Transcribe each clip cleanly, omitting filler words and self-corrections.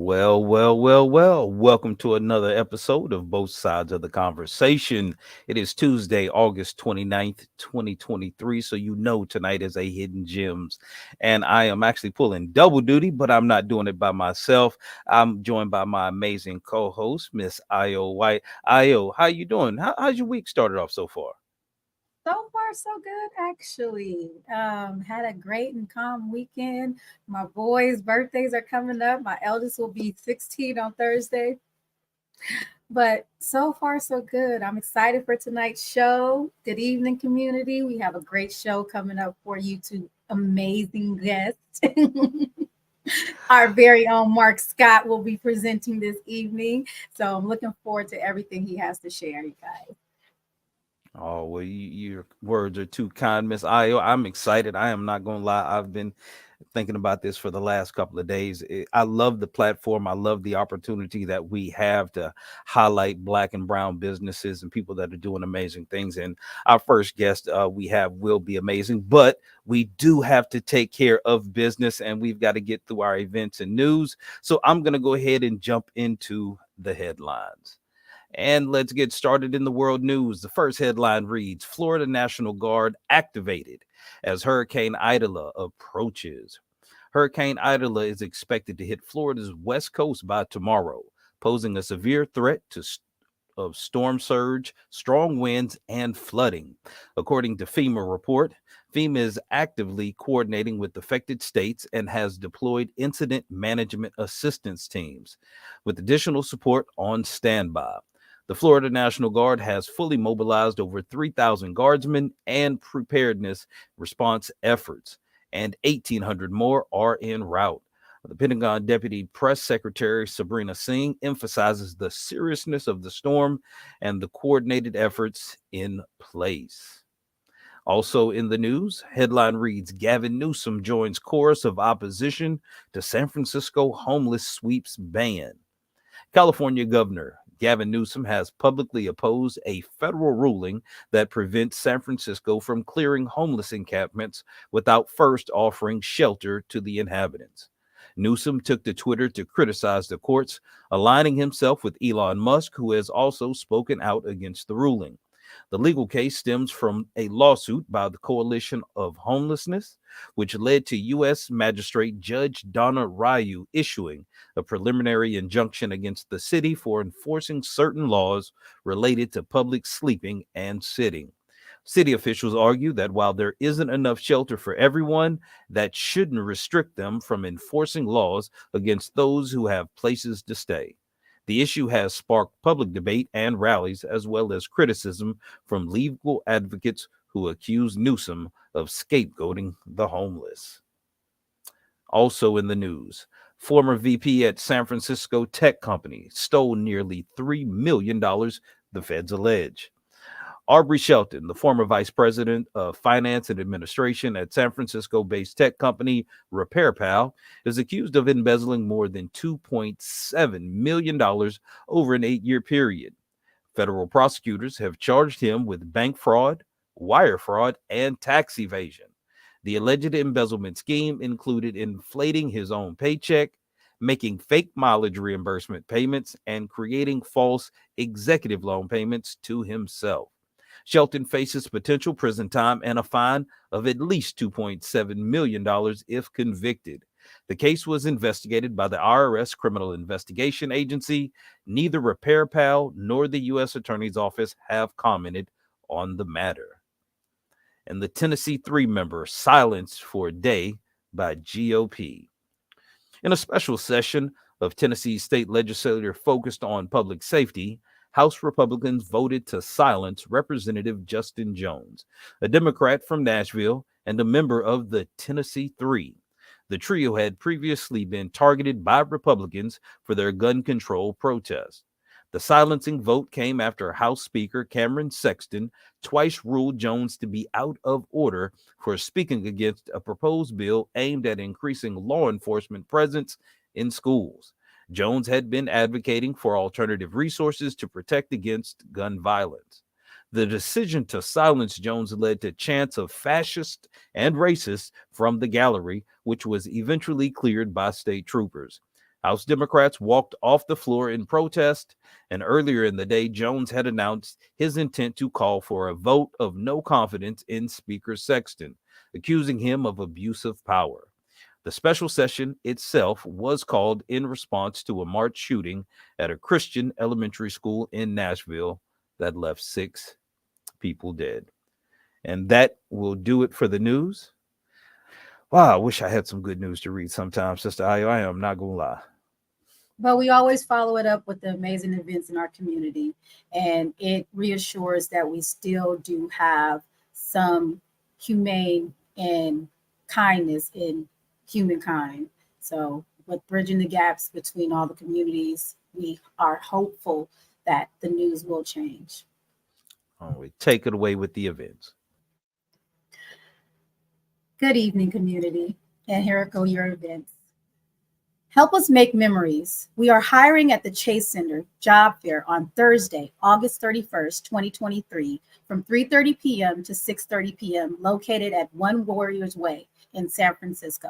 Well. Welcome to another episode of Both Sides of the Conversation. It is Tuesday, August 29th, 2023. So, you know, tonight is a Hidden Gems. And I am actually pulling double duty, but I'm not doing it by myself. I'm joined by my amazing co host, Miss Io White. Io, how you doing? How's your week started off so far? So far, so good, actually. Had a great and calm weekend. My boys' birthdays are coming up. My eldest will be 16 on Thursday. But so far, so good. I'm excited for tonight's show. Good evening, community. We have a great show coming up for you, two amazing guests. Our very own Mark Scott will be presenting this evening. So I'm looking forward to everything he has to share, you guys. Oh, well, your words are too kind, Miss Io. I'm excited. I am not going to lie. I've been thinking about this for the last couple of days. I love the platform. I love the opportunity that we have to highlight Black and brown businesses and people that are doing amazing things. And our first guest we have will be amazing, but we do have to take care of business and we've got to get through our events and news. So I'm going to go ahead and jump into the headlines. And let's get started in the world news. The first headline reads Florida National Guard activated as Hurricane Idala approaches. Hurricane Idala is expected to hit Florida's west coast by tomorrow, posing a severe threat of storm surge, strong winds, and flooding. According to FEMA report, FEMA is actively coordinating with affected states and has deployed incident management assistance teams with additional support on standby. The Florida National Guard has fully mobilized over 3,000 guardsmen and preparedness response efforts, and 1,800 more are en route. The Pentagon Deputy Press Secretary Sabrina Singh emphasizes the seriousness of the storm and the coordinated efforts in place. Also in the news, headline reads Gavin Newsom joins chorus of opposition to San Francisco homeless sweeps ban. California Governor Gavin Newsom has publicly opposed a federal ruling that prevents San Francisco from clearing homeless encampments without first offering shelter to the inhabitants. Newsom took to Twitter to criticize the courts, aligning himself with Elon Musk, who has also spoken out against the ruling. The legal case stems from a lawsuit by the Coalition of Homelessness, which led to U.S. Magistrate Judge Donna Ryu issuing a preliminary injunction against the city for enforcing certain laws related to public sleeping and sitting. City officials argue that while there isn't enough shelter for everyone, that shouldn't restrict them from enforcing laws against those who have places to stay. The issue has sparked public debate and rallies, as well as criticism from legal advocates who accuse Newsom of scapegoating the homeless. Also in the news, former VP at San Francisco tech company stole nearly $3 million, the feds allege. Aubrey Shelton, the former vice president of finance and administration at San Francisco based tech company RepairPal, is accused of embezzling more than $2.7 million over an 8 year period. Federal prosecutors have charged him with bank fraud, wire fraud, and tax evasion. The alleged embezzlement scheme included inflating his own paycheck, making fake mileage reimbursement payments, and creating false executive loan payments to himself. Shelton faces potential prison time and a fine of at least $2.7 million if convicted. The case was investigated by the IRS Criminal Investigation Agency. Neither RepairPal nor the U.S. Attorney's Office have commented on the matter. And the Tennessee Three member silenced for a day by GOP. In a special session of Tennessee's state legislature focused on public safety, House Republicans voted to silence Representative Justin Jones, a Democrat from Nashville and a member of the Tennessee Three. The trio had previously been targeted by Republicans for their gun control protest. The silencing vote came after House Speaker Cameron Sexton twice ruled Jones to be out of order for speaking against a proposed bill aimed at increasing law enforcement presence in schools. Jones had been advocating for alternative resources to protect against gun violence. The decision to silence Jones led to chants of fascist and racist from the gallery, which was eventually cleared by state troopers. House Democrats walked off the floor in protest, and earlier in the day, Jones had announced his intent to call for a vote of no confidence in Speaker Sexton, accusing him of abuse of power. The special session itself was called in response to a March shooting at a Christian elementary school in Nashville that left 6 people dead. And that will do it for the news. Wow, I wish I had some good news to read sometimes, Sister Ayo. I am not going to lie. But we always follow it up with the amazing events in our community. And it reassures that we still do have some humane and kindness in humankind. So, with bridging the gaps between all the communities, we are hopeful that the news will change. We take it away with the events. Good evening, community. And here go your events. Help us make memories. We are hiring at the Chase Center Job Fair on Thursday, August 31st, 2023, from 3:30 p.m. to 6:30 p.m., located at One Warriors Way in San Francisco.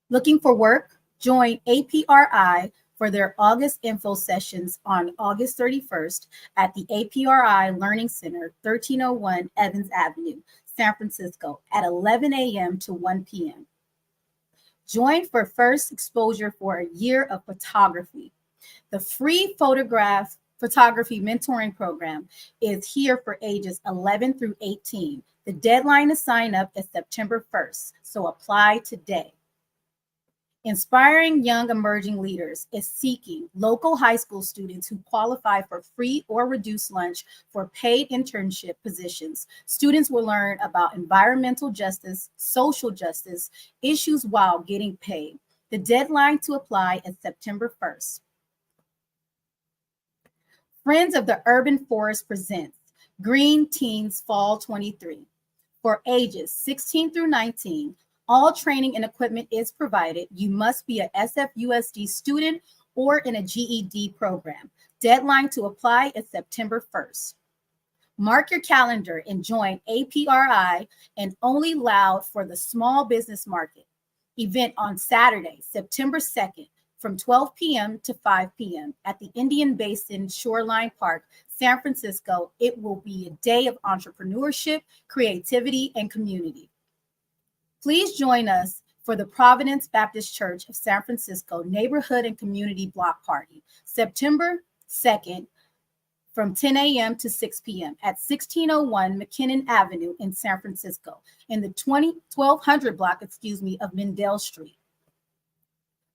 Looking for work? Join APRI for their August info sessions on August 31st at the APRI Learning Center, 1301 Evans Avenue, San Francisco, at 11 a.m. to 1 p.m. Join for first exposure for a year of photography. The free photography mentoring program is here for ages 11 through 18. The deadline to sign up is September 1st, so apply today. Inspiring Young Emerging Leaders is seeking local high school students who qualify for free or reduced lunch for paid internship positions. Students will learn about environmental justice, social justice issues while getting paid. The deadline to apply is September 1st. Friends of the Urban Forest presents Green Teens Fall 23 for ages 16 through 19. All training and equipment is provided. You must be a SFUSD student or in a GED program. Deadline to apply is September 1st. Mark your calendar and join APRI and Only Loud for the Small Business Market event on Saturday, September 2nd from 12 p.m. to 5 p.m. at the Indian Basin Shoreline Park, San Francisco. It will be a day of entrepreneurship, creativity, and community. Please join us for the Providence Baptist Church of San Francisco Neighborhood and Community Block Party, September 2nd from 10 a.m. to 6 p.m. at 1601 McKinnon Avenue in San Francisco in the 1200 block, of Mendel Street.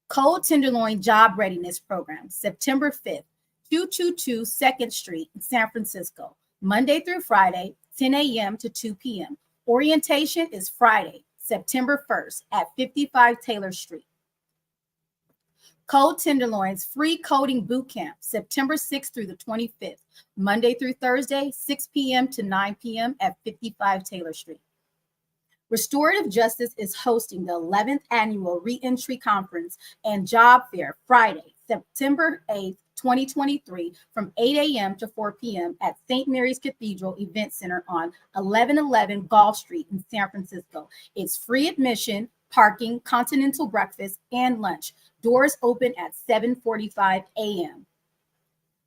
Cold Tenderloin Job Readiness Program, September 5th, 222 2nd Street in San Francisco, Monday through Friday, 10 a.m. to 2 p.m. Orientation is Friday, September 1st at 55 Taylor Street. Cold Tenderloins Free Coding Bootcamp, September 6th through the 25th, Monday through Thursday, 6 p.m. to 9 p.m. at 55 Taylor Street. Restorative Justice is hosting the 11th Annual Reentry Conference and Job Fair Friday, September 8th, 2023 from 8 a.m. to 4 p.m. at St. Mary's Cathedral Event Center on 1111 Gulf Street in San Francisco. It's free admission, parking, continental breakfast, and lunch. Doors open at 7:45 a.m.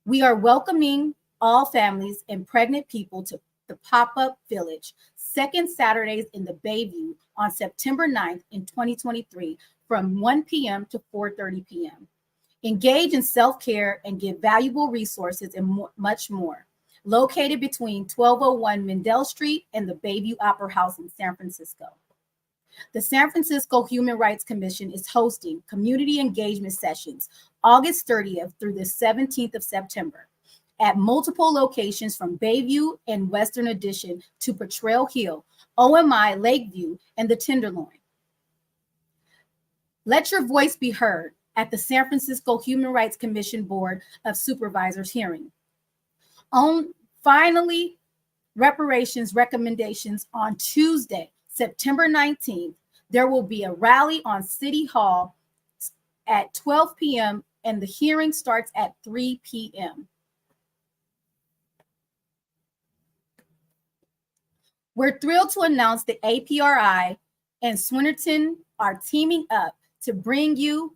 We are welcoming all families and pregnant people to the Pop-Up Village, second Saturdays in the Bayview on September 9th in 2023 from 1 p.m. to 4:30 p.m. Engage in self-care and get valuable resources and much more. Located between 1201 Mendel Street and the Bayview Opera House in San Francisco. The San Francisco Human Rights Commission is hosting community engagement sessions August 30th through the 17th of September at multiple locations from Bayview and Western Addition to Potrero Hill, OMI, Lakeview, and the Tenderloin. Let your voice be heard at the San Francisco Human Rights Commission Board of Supervisors hearing. Finally, reparations recommendations on Tuesday, September 19th. There will be a rally on City Hall at 12 p.m. and the hearing starts at 3 p.m. We're thrilled to announce that APRI and Swinnerton are teaming up to bring you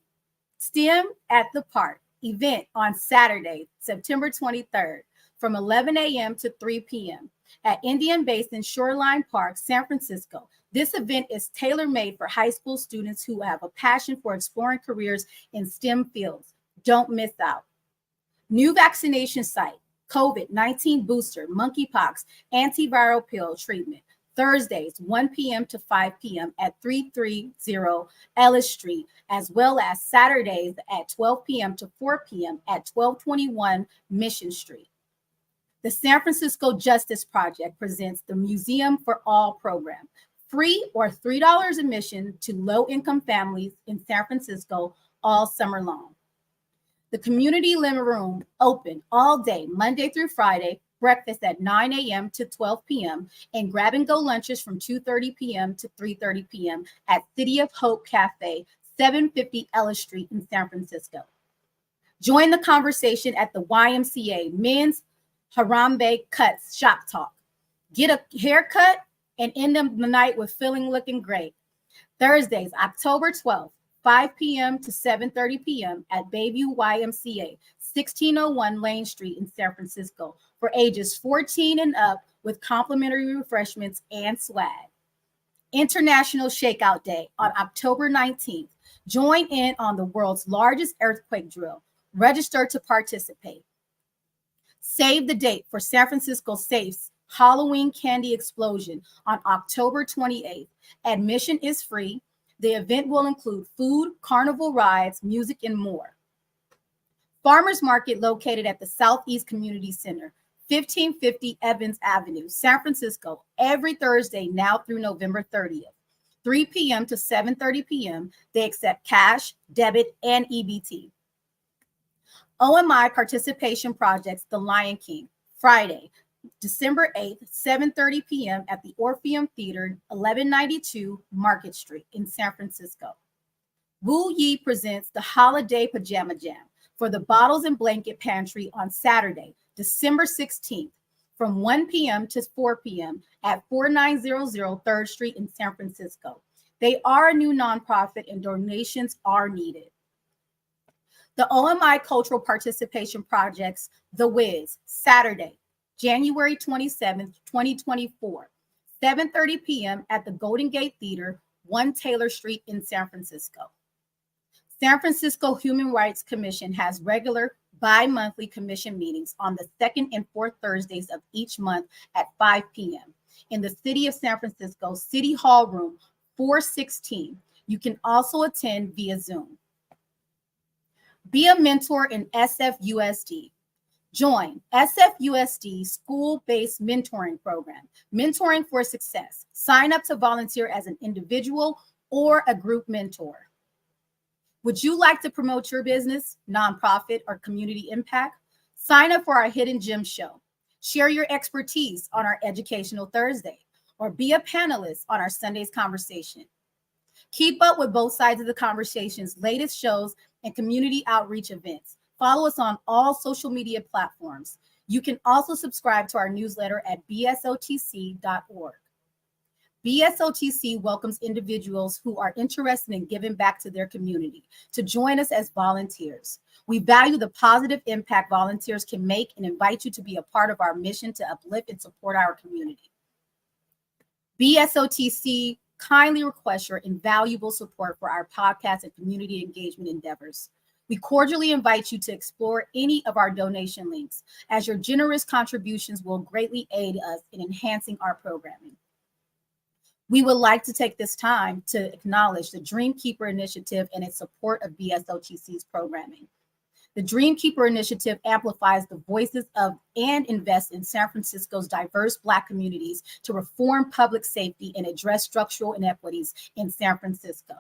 STEM at the Park event on Saturday, September 23rd from 11 a.m. to 3 p.m. at Indian Basin Shoreline Park, San Francisco. This event is tailor-made for high school students who have a passion for exploring careers in STEM fields. Don't miss out. New vaccination site, COVID-19 booster, monkeypox, antiviral pill treatment. Thursdays, 1 p.m. to 5 p.m. at 330 Ellis Street, as well as Saturdays at 12 p.m. to 4 p.m. at 1221 Mission Street. The San Francisco Justice Project presents the Museum for All program, free or $3 admission to low-income families in San Francisco all summer long. The community living room open all day, Monday through Friday, breakfast at 9 a.m. to 12 p.m. and grab and go lunches from 2:30 p.m. to 3:30 p.m. at City of Hope Cafe, 750 Ellis Street in San Francisco. Join the conversation at the YMCA Men's Harambe Cuts Shop Talk. Get a haircut and end the night with feeling looking great. Thursdays, October 12th, 5 p.m. to 7:30 p.m. at Bayview YMCA, 1601 Lane Street in San Francisco for ages 14 and up with complimentary refreshments and swag. International Shakeout Day on October 19th. Join in on the world's largest earthquake drill. Register to participate. Save the date for San Francisco Safe's Halloween candy explosion on October 28th. Admission is free. The event will include food, carnival rides, music, and more. Farmers Market located at the Southeast Community Center, 1550 Evans Avenue, San Francisco, every Thursday now through November 30th, 3 p.m. to 7:30 p.m. They accept cash, debit, and EBT. OMI participation projects The Lion King, Friday, December 8th, 7:30 p.m. at the Orpheum Theater, 1192 Market Street in San Francisco. Wu Yi presents the Holiday Pajama Jam for the Bottles and Blanket Pantry on Saturday, December 16th from 1 p.m. to 4 p.m. at 4900 3rd Street in San Francisco. They are a new nonprofit and donations are needed. The OMI Cultural Participation Projects, The Wiz, Saturday, January 27th, 2024, 7:30 p.m. at the Golden Gate Theater, 1 Taylor Street in San Francisco. San Francisco Human Rights Commission has regular bi-monthly commission meetings on the second and fourth Thursdays of each month at 5 p.m. in the City of San Francisco City Hall Room 416. You can also attend via Zoom. Be a mentor in SFUSD. Join SFUSD school-based mentoring program, Mentoring for Success. Sign up to volunteer as an individual or a group mentor. Would you like to promote your business, nonprofit, or community impact? Sign up for our Hidden Gem show. Share your expertise on our Educational Thursday, or be a panelist on our Sunday's conversation. Keep up with both sides of the conversation's latest shows and community outreach events. Follow us on all social media platforms. You can also subscribe to our newsletter at bsotc.org. BSOTC welcomes individuals who are interested in giving back to their community to join us as volunteers. We value the positive impact volunteers can make and invite you to be a part of our mission to uplift and support our community. BSOTC kindly requests your invaluable support for our podcast and community engagement endeavors. We cordially invite you to explore any of our donation links, as your generous contributions will greatly aid us in enhancing our programming. We would like to take this time to acknowledge the Dreamkeeper Initiative and its support of BSOTC's programming. The Dreamkeeper Initiative amplifies the voices of and invests in San Francisco's diverse Black communities to reform public safety and address structural inequities in San Francisco.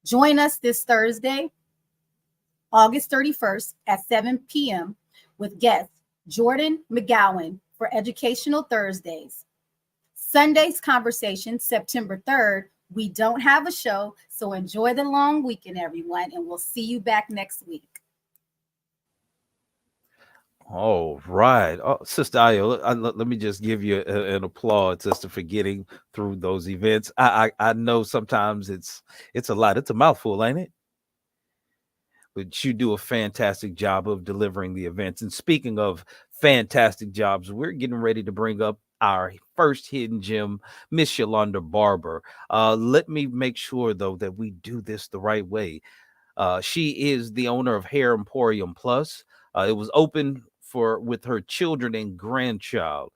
Join us this Thursday, August 31st at 7 p.m. with guest Jordan McGowan for Educational Thursdays. Sunday's conversation, September 3rd. We don't have a show, so enjoy the long weekend, everyone, and we'll see you back next week. All right. Oh, Sister Ayo, let me just give you an applause, sister, for getting through those events. I know sometimes it's a lot. It's a mouthful, ain't it? but you do a fantastic job of delivering the events. And speaking of fantastic jobs, we're getting ready to bring up our first hidden gem, Miss Yolanda Barber. Let me make sure though that we do this the right way. She is the owner of Hair Emporium Plus. It was open for with her children and grandchild.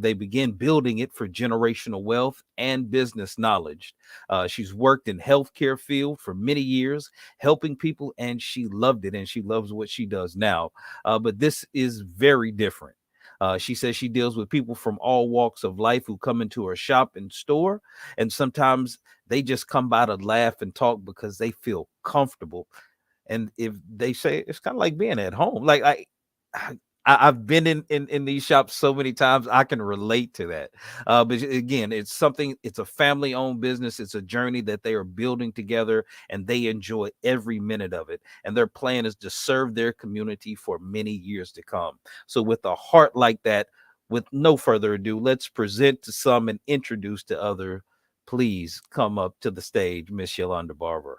They began building it for generational wealth and business knowledge. She's worked in healthcare field for many years, helping people, and she loved it, and she loves what she does now. But this is very different. She says she deals with people from all walks of life who come into her shop and store, and sometimes they just come by to laugh and talk because they feel comfortable. And if they say it's kind of like being at home, like I I've been in these shops so many times, I can relate to that. But again, it's something. It's a family-owned business. It's a journey that they are building together, and they enjoy every minute of it. And their plan is to serve their community for many years to come. So, with a heart like that, with no further ado, let's present to some and introduce to other. Please come up to the stage, Miss Yolanda Barber.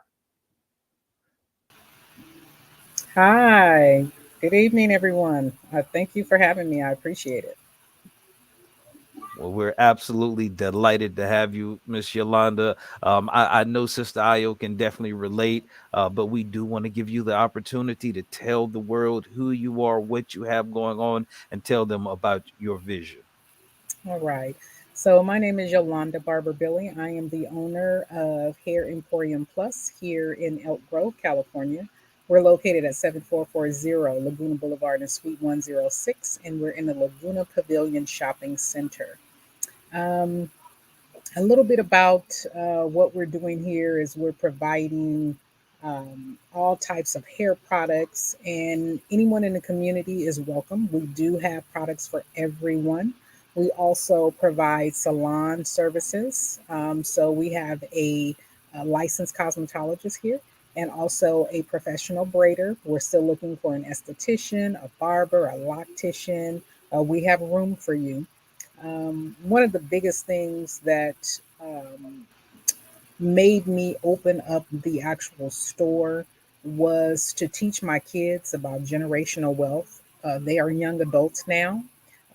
Hi, good evening, everyone. Thank you for having me. I appreciate it. Well, we're absolutely delighted to have you, Miss Yolanda. I know Sister Ayo can definitely relate, but we do want to give you the opportunity to tell the world who you are, what you have going on, and tell them about your vision. All right. So, my name is Yolanda Barber Billy. I am the owner of Hair Emporium Plus here in Elk Grove, California. We're located at 7440 Laguna Boulevard in Suite 106, and we're in the Laguna Pavilion Shopping Center. Um, a little bit about what we're doing here is we're providing all types of hair products, and anyone in the community is welcome. We do have products for everyone. We also provide salon services. So we have a licensed cosmetologist here and also a professional braider. We're still looking for an esthetician, a barber, a loctician. We have room for you. One of the biggest things that made me open up the actual store was to teach my kids about generational wealth. They are young adults now.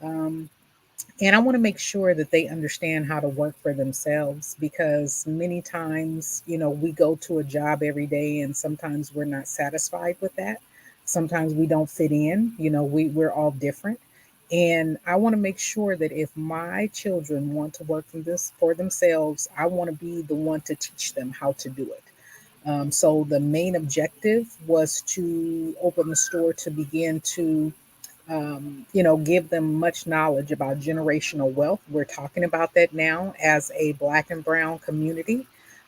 Um, and I want to make sure that they understand how to work for themselves because many times, we go to a job every day and sometimes we're not satisfied with that. Sometimes we don't fit in, we're all different. And I want to make sure that if my children want to work for this for themselves, I want to be the one to teach them how to do it. So the main objective was to open the store to begin to give them much knowledge about generational wealth. We're talking about that now as a Black and Brown community.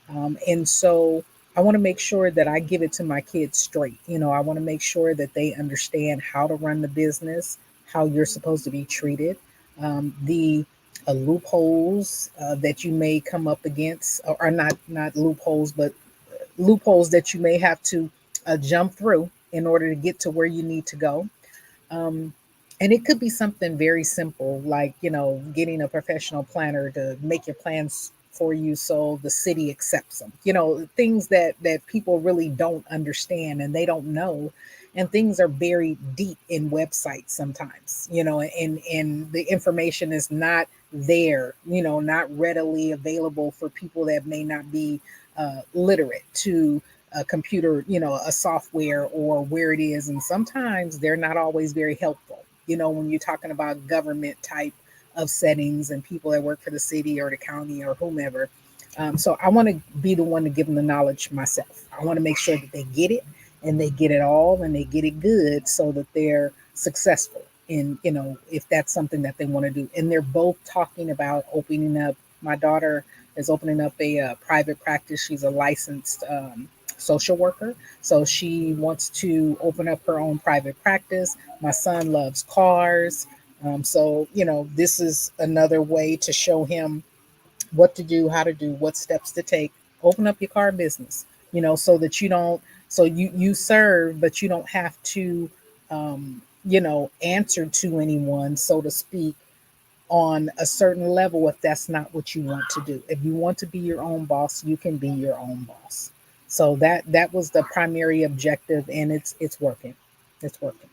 And so I want to make sure that I give it to my kids straight. I want to make sure that they understand how to run the business, how you're supposed to be treated, the loopholes that you may come up against, or not loopholes, but loopholes that you may have to jump through in order to get to where you need to go. Um, and it could be something very simple, like, getting a professional planner to make your plans for you so the city accepts them. Things that people really don't understand and they don't know. And things are buried deep in websites sometimes, and the information is not there, not readily available for people that may not be literate to a computer, a software or where it is. And sometimes they're not always very helpful, when you're talking about government type of settings and people that work for the city or the county or whomever. So I want to be the one to give them the knowledge myself. I want to make sure that they get it and they get it all and they get it good so that they're successful in, if that's something that they want to do. And they're both talking about opening up. My daughter is opening up a private practice. She's a licensed social worker. So she wants to open up her own private practice. My son loves cars. So this is another way to show him what to do, how to do, what steps to take. Open up your car business, so that you don't, so you serve, but you don't have to, answer to anyone, so to speak, on a certain level if that's not what you want to do. If you want to be your own boss, you can be your own boss. So that was the primary objective, and it's working. It's working.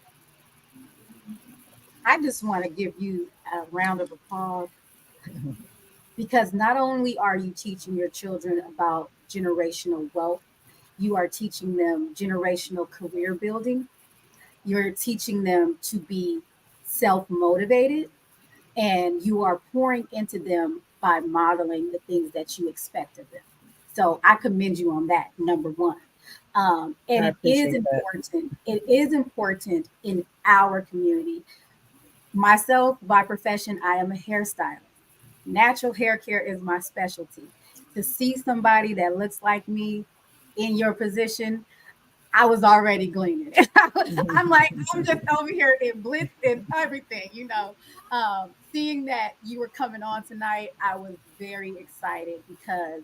I just want to give you a round of applause Mhm. because not only are you teaching your children about generational wealth, you are teaching them generational career building. You're teaching them to be self motivated, and you are pouring into them by modeling the things that you expect of them. So I commend you on that, number one. And I it is appreciate that. important. It is important in our community. Myself, by profession, I am a hairstylist. Natural hair care is my specialty. To see somebody that looks like me in your position, I was already gleaning. I'm like, I'm just over here in blitz and everything, you know. Seeing that you were coming on tonight, I was very excited because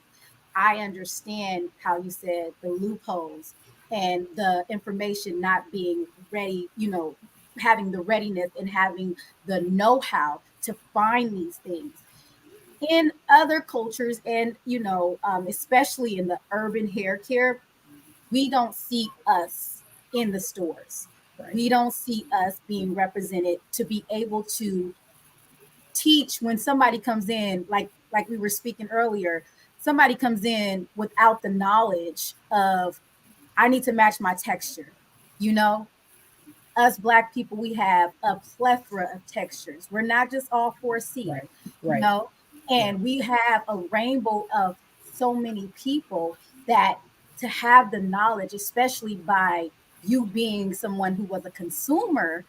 I understand how you said the loopholes and the information not being ready, you know, having the readiness and having the know how to find these things in other cultures and especially in the urban hair care, we don't see us in the stores. Right. We don't see us being represented to be able to teach when somebody comes in, like we were speaking earlier, somebody comes in without the knowledge of I need to match my texture. You know, us black people, we have a plethora of textures. We're not just all 4C, Right. you Right. know, Right. and we have a rainbow of so many people that to have the knowledge, especially by you being someone who was a consumer,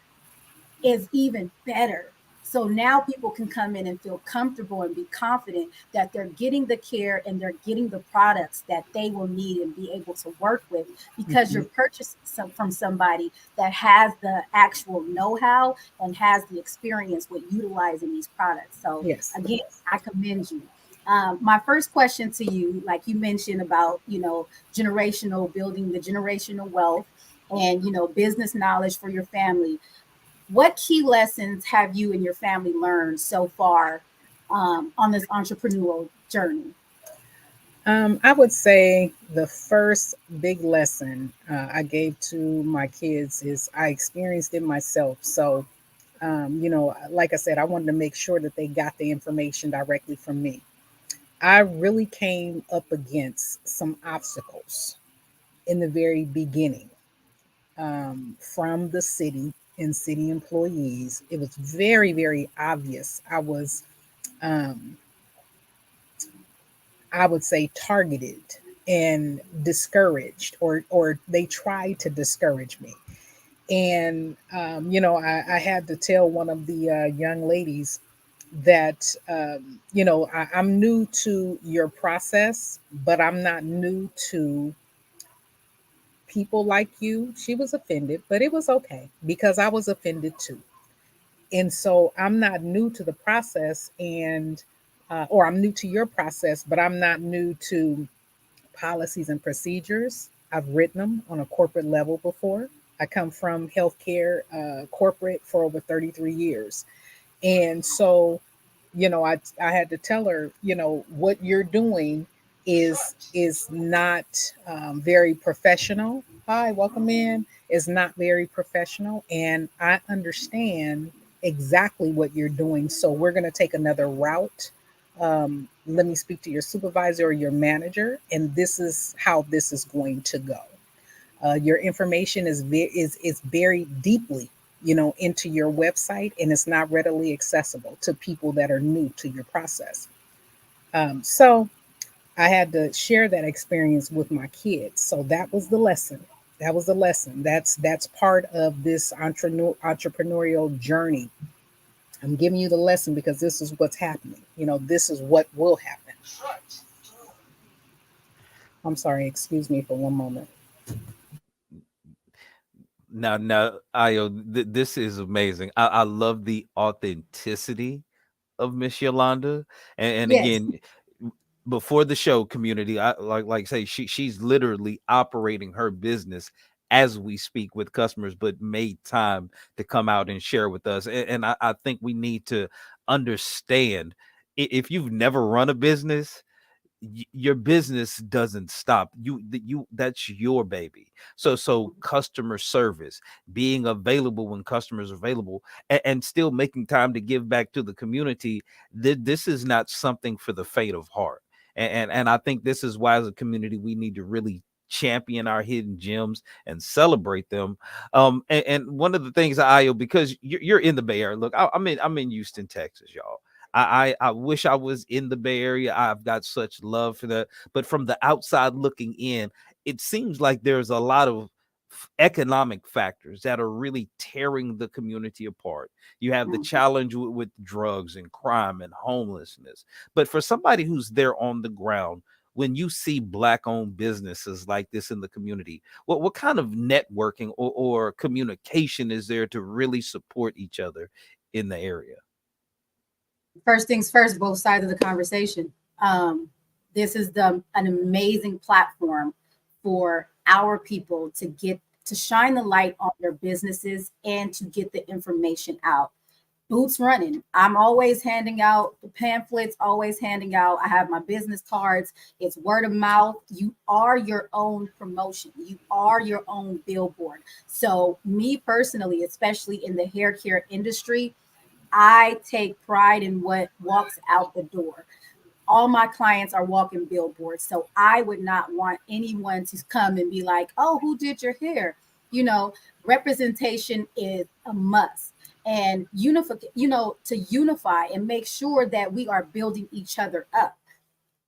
is even better. So now people can come in and feel comfortable and be confident that they're getting the care and they're getting the products that they will need and be able to work with because Mhm. you're purchasing from somebody that has the actual know-how and has the experience with utilizing these products. So Yes. again, Yes. I commend you. My first question to you, like you mentioned about, generational building, the generational wealth and, business knowledge for your family, what key lessons have you and your family learned so far on this entrepreneurial journey? I would say the first big lesson I gave to my kids is I experienced it myself. So, like I said, I wanted to make sure that they got the information directly from me. I really came up against some obstacles in the very beginning from the city and city employees. It was very, very obvious. Um, I would say, targeted and discouraged, or they tried to discourage me. And I had to tell one of the young ladies that I'm new to your process, but I'm not new to people like you. She was offended, but it was okay because I was offended too. And so I'm not new to the process, and or I'm new to your process, but I'm not new to policies and procedures. I've written them on a corporate level before. I come from healthcare corporate for over 33 years. And so, I had to tell her, what you're doing is not very professional. Hi, welcome in. Is not very professional, and I understand exactly what you're doing. So we're going to take another route. Let me speak to your supervisor or your manager, and this is how this is going to go. Your information is buried deeply, into your website, and it's not readily accessible to people that are new to your process. So I had to share that experience with my kids. So that was the lesson. That was the lesson. That's part of this entrepreneurial journey. I'm giving you the lesson because this is what's happening. This is what will happen. I'm sorry. Excuse me for one moment. Now, Ayo, this is amazing. I love the authenticity of Miss Yolanda, and Yes. again, before the show, community, I like say she's literally operating her business as we speak with customers, but made time to come out and share with us. And I think we need to understand if you've never run a business, your business doesn't stop. That's your baby. So customer service, being available when customers are available, and still making time to give back to the community. This is not something for the faint of heart. And I think this is why, as a community, we need to really champion our hidden gems and celebrate them. And one of the things, Io, because you're in the Bay Area. Look, I'm in Houston, Texas, y'all. I wish I was in the Bay Area. I've got such love for that. But from the outside looking in, it seems like there's a lot of economic factors that are really tearing the community apart. You have the challenge with drugs and crime and homelessness. But for somebody who's there on the ground, when you see Black-owned businesses like this in the community, what kind of networking or communication is there to really support each other in the area? First things first, both sides of the conversation. This is an amazing platform for our people to get to shine the light on their businesses and to get the information out. Boots running. I'm always handing out the pamphlets, always handing out. I have my business cards. It's word of mouth. You are your own promotion. You are your own billboard. So me personally, especially in the hair care industry, I take pride in what walks out the door. All my clients are walking billboards. So I would not want anyone to come and be like, oh, who did your hair? You know, representation is a must. And to unify and make sure that we are building each other up.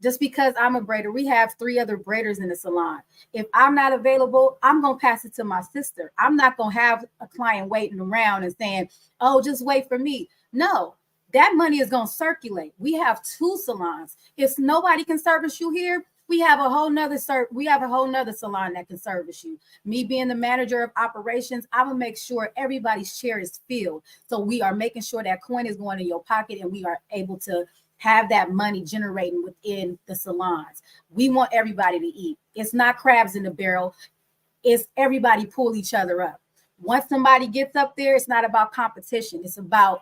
Just because I'm a braider, we have 3 other braiders in the salon. If I'm not available, I'm going to pass it to my sister. I'm not going to have a client waiting around and saying, oh, just wait for me. No, that money is going to circulate. We have 2 salons. If nobody can service you here, we have a whole nother salon that can service you. Me being the manager of operations, I'm gonna make sure everybody's chair is filled. So we are making sure that coin is going in your pocket and we are able to have that money generating within the salons. We want everybody to eat. It's not crabs in the barrel. It's everybody pull each other up. Once somebody gets up there, it's not about competition. It's about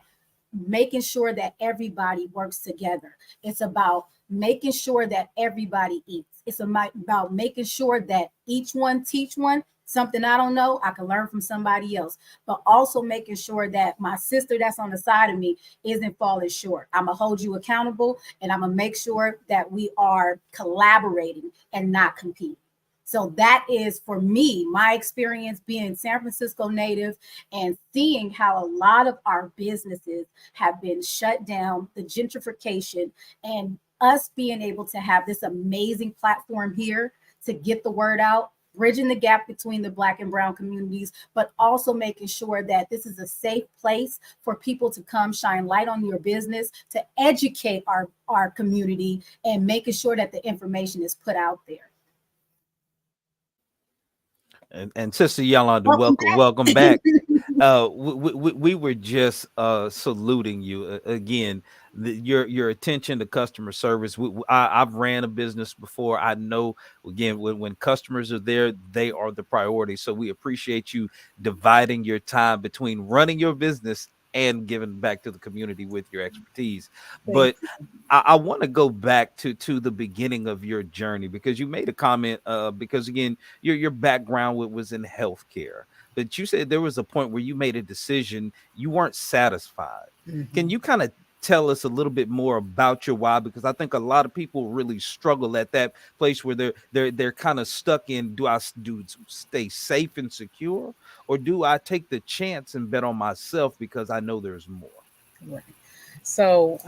making sure that everybody works together. It's about making sure that everybody eats. It's about making sure that each one teach one. Something I don't know, I can learn from somebody else. But also making sure that my sister that's on the side of me isn't falling short. I'm going to hold you accountable, and I'm going to make sure that we are collaborating and not competing. So that is, for me, my experience being San Francisco native and seeing how a lot of our businesses have been shut down, the gentrification, and us being able to have this amazing platform here to get the word out, bridging the gap between the Black and brown communities, but also making sure that this is a safe place for people to come shine light on your business, to educate our community, and making sure that the information is put out there. And Sister Yolanda, welcome back. We were just saluting you again. Your attention to customer service. I've ran a business before. I know, again, when customers are there, they are the priority. So we appreciate you dividing your time between running your business and giving back to the community with your expertise. But I want to go back to the beginning of your journey, because you made a comment, because again, your background was in healthcare, but you said there was a point where you made a decision, you weren't satisfied. Mm-hmm. Can you kind of tell us a little bit more about your why? Because I think a lot of people really struggle at that place where they're kind of stuck in, do I stay safe and secure, or do I take the chance and bet on myself because I know there's more? Right. So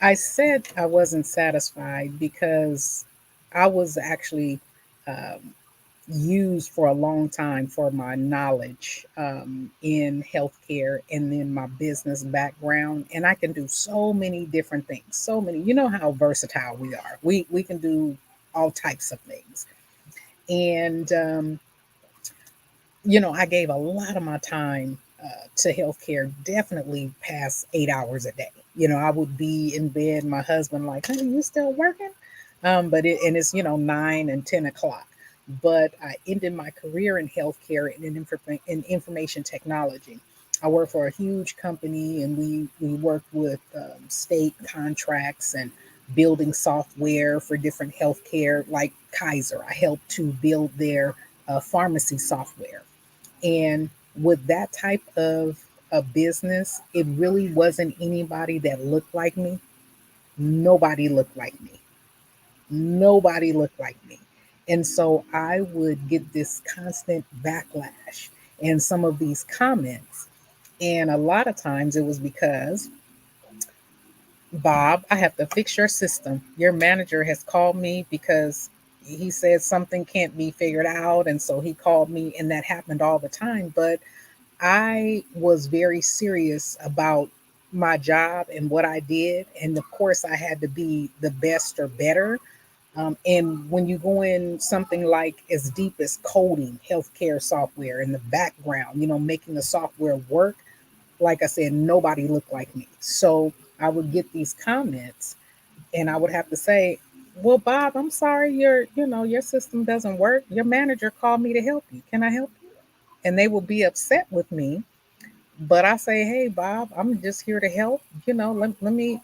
I said I wasn't satisfied because I was actually used for a long time for my knowledge in healthcare and then my business background. And I can do so many different things. So many, you know how versatile we are. We can do all types of things. And, I gave a lot of my time to healthcare, definitely past 8 hours a day. I would be in bed, my husband like, honey, you still working? It's 9 and 10 o'clock. But I ended my career in healthcare and in information technology. I worked for a huge company, and we worked with state contracts and building software for different healthcare, like Kaiser. I helped to build their pharmacy software. And with that type of a business, it really wasn't anybody that looked like me. Nobody looked like me. Nobody looked like me. And so I would get this constant backlash and some of these comments. And a lot of times it was because, Bob, I have to fix your system. Your manager has called me because he said something can't be figured out. And so he called me, and that happened all the time. But I was very serious about my job and what I did. And of course, I had to be the best or better. And when you go in something like as deep as coding healthcare software in the background, making the software work, like I said, nobody looked like me. So I would get these comments and I would have to say, well, Bob, I'm sorry, your system doesn't work. Your manager called me to help you. Can I help you? And they will be upset with me. But I say, hey, Bob, I'm just here to help. Let me.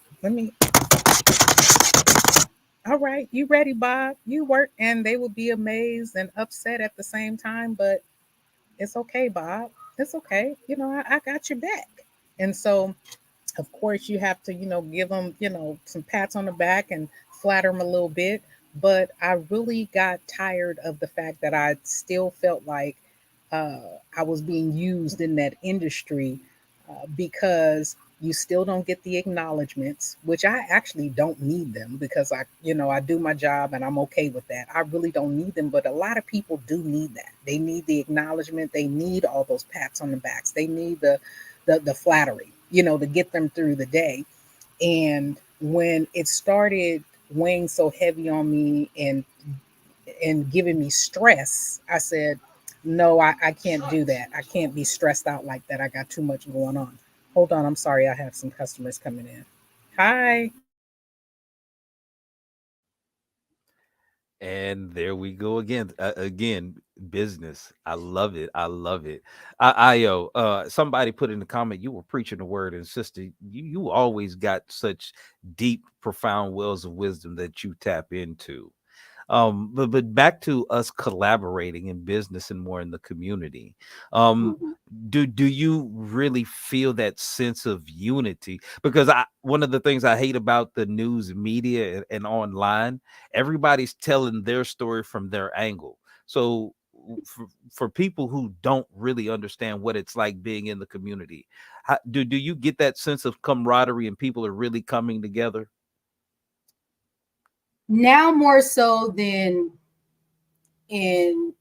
All right, you ready, Bob? You work. And they would be amazed and upset at the same time. But it's okay, Bob. It's okay. I got your back. And so, of course, you have to, give them, some pats on the back and flatter them a little bit. But I really got tired of the fact that I still felt like I was being used in that industry because you still don't get the acknowledgments, which I actually don't need them because I do my job and I'm okay with that. I really don't need them, but a lot of people do need that. They need the acknowledgement. They need all those pats on the backs. They need the flattery, to get them through the day. And when it started weighing so heavy on me and giving me stress, I said, no, I can't do that. I can't be stressed out like that. I got too much going on. Hold on. I'm sorry. I have some customers coming in. Hi. And there we go again. Again, business. I love it. I love it. Somebody put in the comment, you were preaching the word, and sister, you always got such deep, profound wells of wisdom that you tap into. But back to us collaborating in business and more in the community. Um, Mhm. do you really feel that sense of unity? Because one of the things I hate about the news media and online, everybody's telling their story from their angle. So for people who don't really understand what it's like being in the community, do you get that sense of camaraderie and people are really coming together? Now more so than in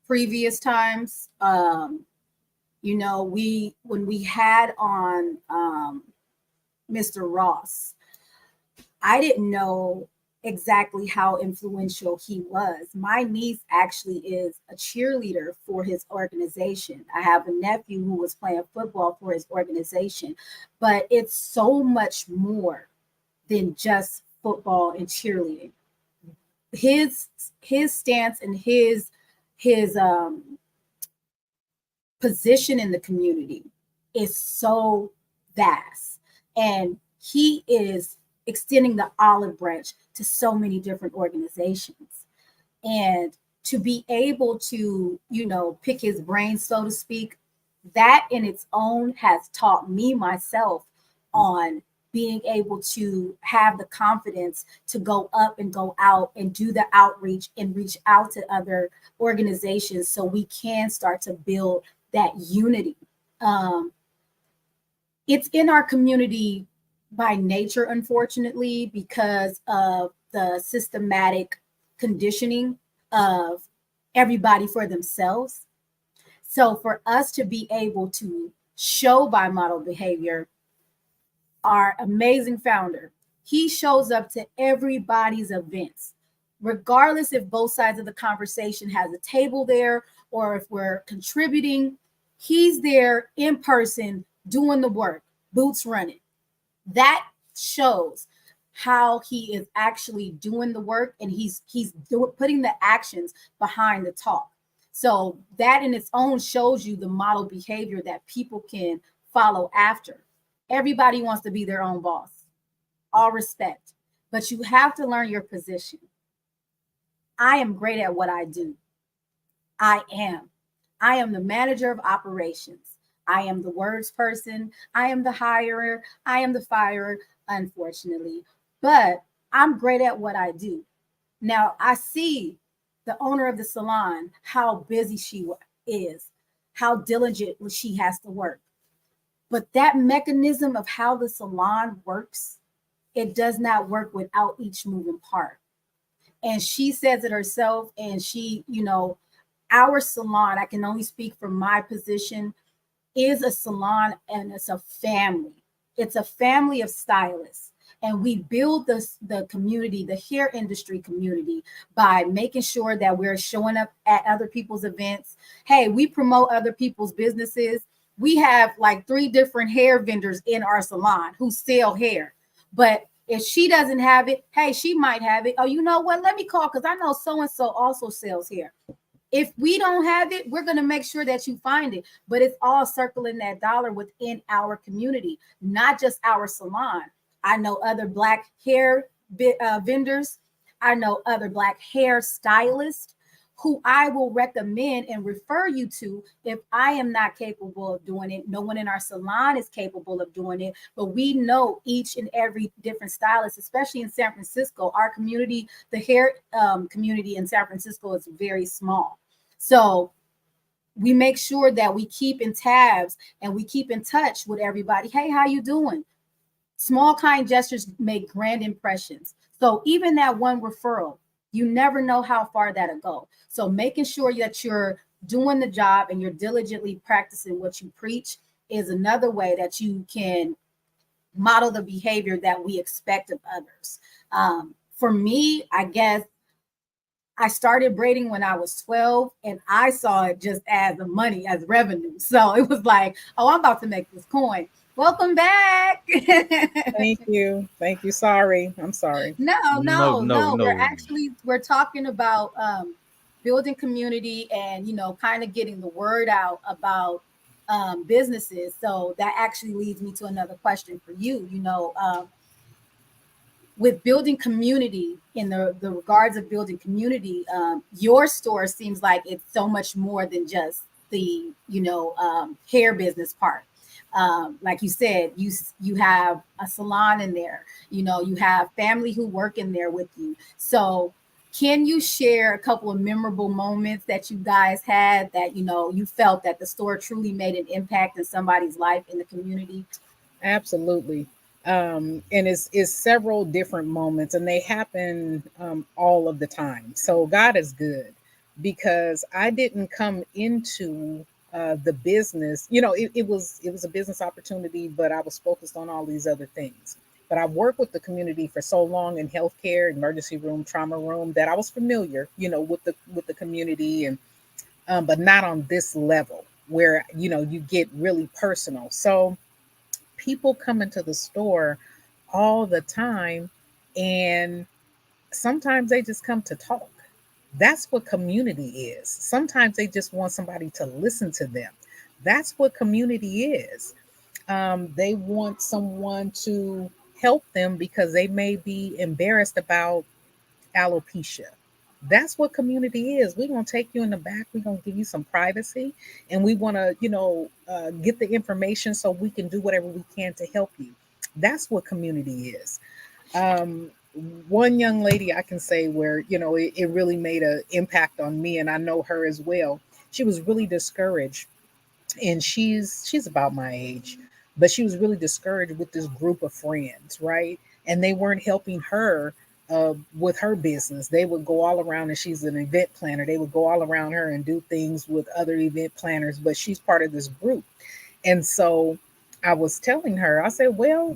previous times. We when we had on Mr. Ross, I didn't know exactly how influential he was. My niece actually is a cheerleader for his organization. I have a nephew who was playing football for his organization, but it's so much more than just football and cheerleading. His his stance and his position in the community is so vast, and he is extending the olive branch to so many different organizations. And to be able to, pick his brain, so to speak, that in its own has taught me myself on being able to have the confidence to go up and go out and do the outreach and reach out to other organizations so we can start to build that unity. Um, it's in our community by nature, unfortunately, because of the systematic conditioning of everybody for themselves. So, for us to be able to show by model behavior, our amazing founder, he shows up to everybody's events, regardless if both sides of the conversation has a table there or if we're contributing. He's there in person doing the work, boots running. That shows how he is actually doing the work, and putting the actions behind the talk. So that in its own shows you the model behavior that people can follow after. Everybody wants to be their own boss. All respect. but you have to learn your position. I am great at what I do. I am. I am the manager of operations. I am the words person. I am the hirer. I am the firer, unfortunately. But I'm great at what I do. Now, I see the owner of the salon, how busy she is, how diligent she has to work. But that mechanism of how the salon works, it does not work without each moving part. And she says it herself, and she, our salon, I can only speak from my position, is a salon and it's a family. It's a family of stylists. And we build the community, the hair industry community, by making sure that we're showing up at other people's events. Hey, we promote other people's businesses. We have like 3 different hair vendors in our salon who sell hair. But if she doesn't have it, hey, she might have it. Oh, you know what? Let me call, because I know so-and-so also sells hair. If we don't have it, we're going to make sure that you find it. But it's all circling that dollar within our community, not just our salon. I know other Black hair vendors. I know other Black hair stylists who I will recommend and refer you to if I am not capable of doing it. No one in our salon is capable of doing it, but we know each and every different stylist, especially in San Francisco. Our community, the hair community in San Francisco, is very small. So we make sure that we keep in tabs and we keep in touch with everybody. Hey, how you doing? Small, kind gestures make grand impressions. So even that one referral, you never know how far that'll go. So making sure that you're doing the job and you're diligently practicing what you preach is another way that you can model the behavior that we expect of others. For me, I guess I started braiding when I was 12, and I saw it just as the money, as revenue. So it was like, oh, I'm about to make this coin. Welcome back. Thank you. Thank you. Sorry. I'm sorry. No. We're talking about building community and, kind of getting the word out about businesses. So that actually leads me to another question for you. With building community, in the regards of building community, your store seems like it's so much more than just the hair business part. Like you said, you have a salon in there, you have family who work in there with you. So can you share a couple of memorable moments that you guys had that you felt that the store truly made an impact in somebody's life in the community? Absolutely. And it's several different moments, and they happen all of the time. So God is good, because I didn't come into the business. It was a business opportunity, but I was focused on all these other things. But I've worked with the community for so long in healthcare, emergency room, trauma room, that I was familiar, with the community, and but not on this level where you get really personal. So people come into the store all the time, and sometimes they just come to talk. That's what community is. Sometimes they just want somebody to listen to them. That's what community is. They want someone to help them because they may be embarrassed about alopecia. That's what community is. We're going to take you in the back. We're going to give you some privacy, and we want to, get the information so we can do whatever we can to help you. That's what community is. Um, One young lady I can say where, it really made an impact on me, and I know her as well. She was really discouraged, and she's about my age, but she was really discouraged with this group of friends, right? And they weren't helping her with her business. They would go all around, and she's an event planner. They would go all around her and do things with other event planners, but she's part of this group. And so I was telling her, I said, well,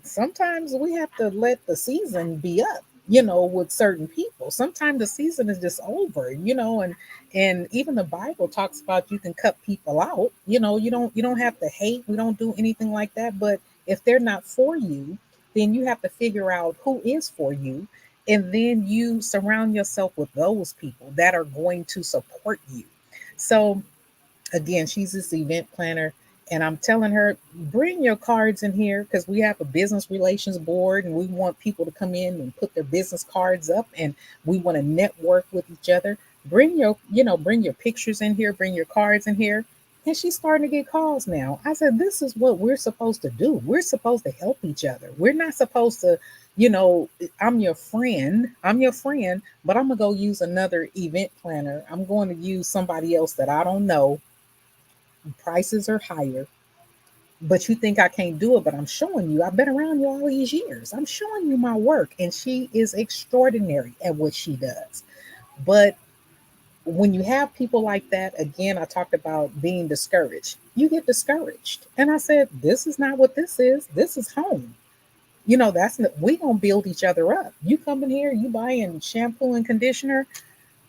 sometimes we have to let the season be up, with certain people. Sometimes the season is just over, and even the Bible talks about you can cut people out. You don't have to hate. We don't do anything like that. But if they're not for you, then you have to figure out who is for you. And then you surround yourself with those people that are going to support you. So again, she's this event planner, And I'm telling her, bring your cards in here because we have a business relations board and we want people to come in and put their business cards up and we want to network with each other. Bring your pictures in here, bring your cards in here. And she's starting to get calls now. I said, this is what we're supposed to do. We're supposed to help each other. We're not supposed to, you know, I'm your friend, but I'm going to go use another event planner. I'm going to use somebody else that I don't know. Prices are higher, but you think I can't do it. But I'm showing you, I've been around you all these years. I'm showing you my work, and she is extraordinary at what she does. But when you have people like that, again, I talked about being discouraged. You get discouraged. And I said, this is not what this is. This is home. You know, that's not, we gonna build each other up. You come in here, you buying shampoo and conditioner,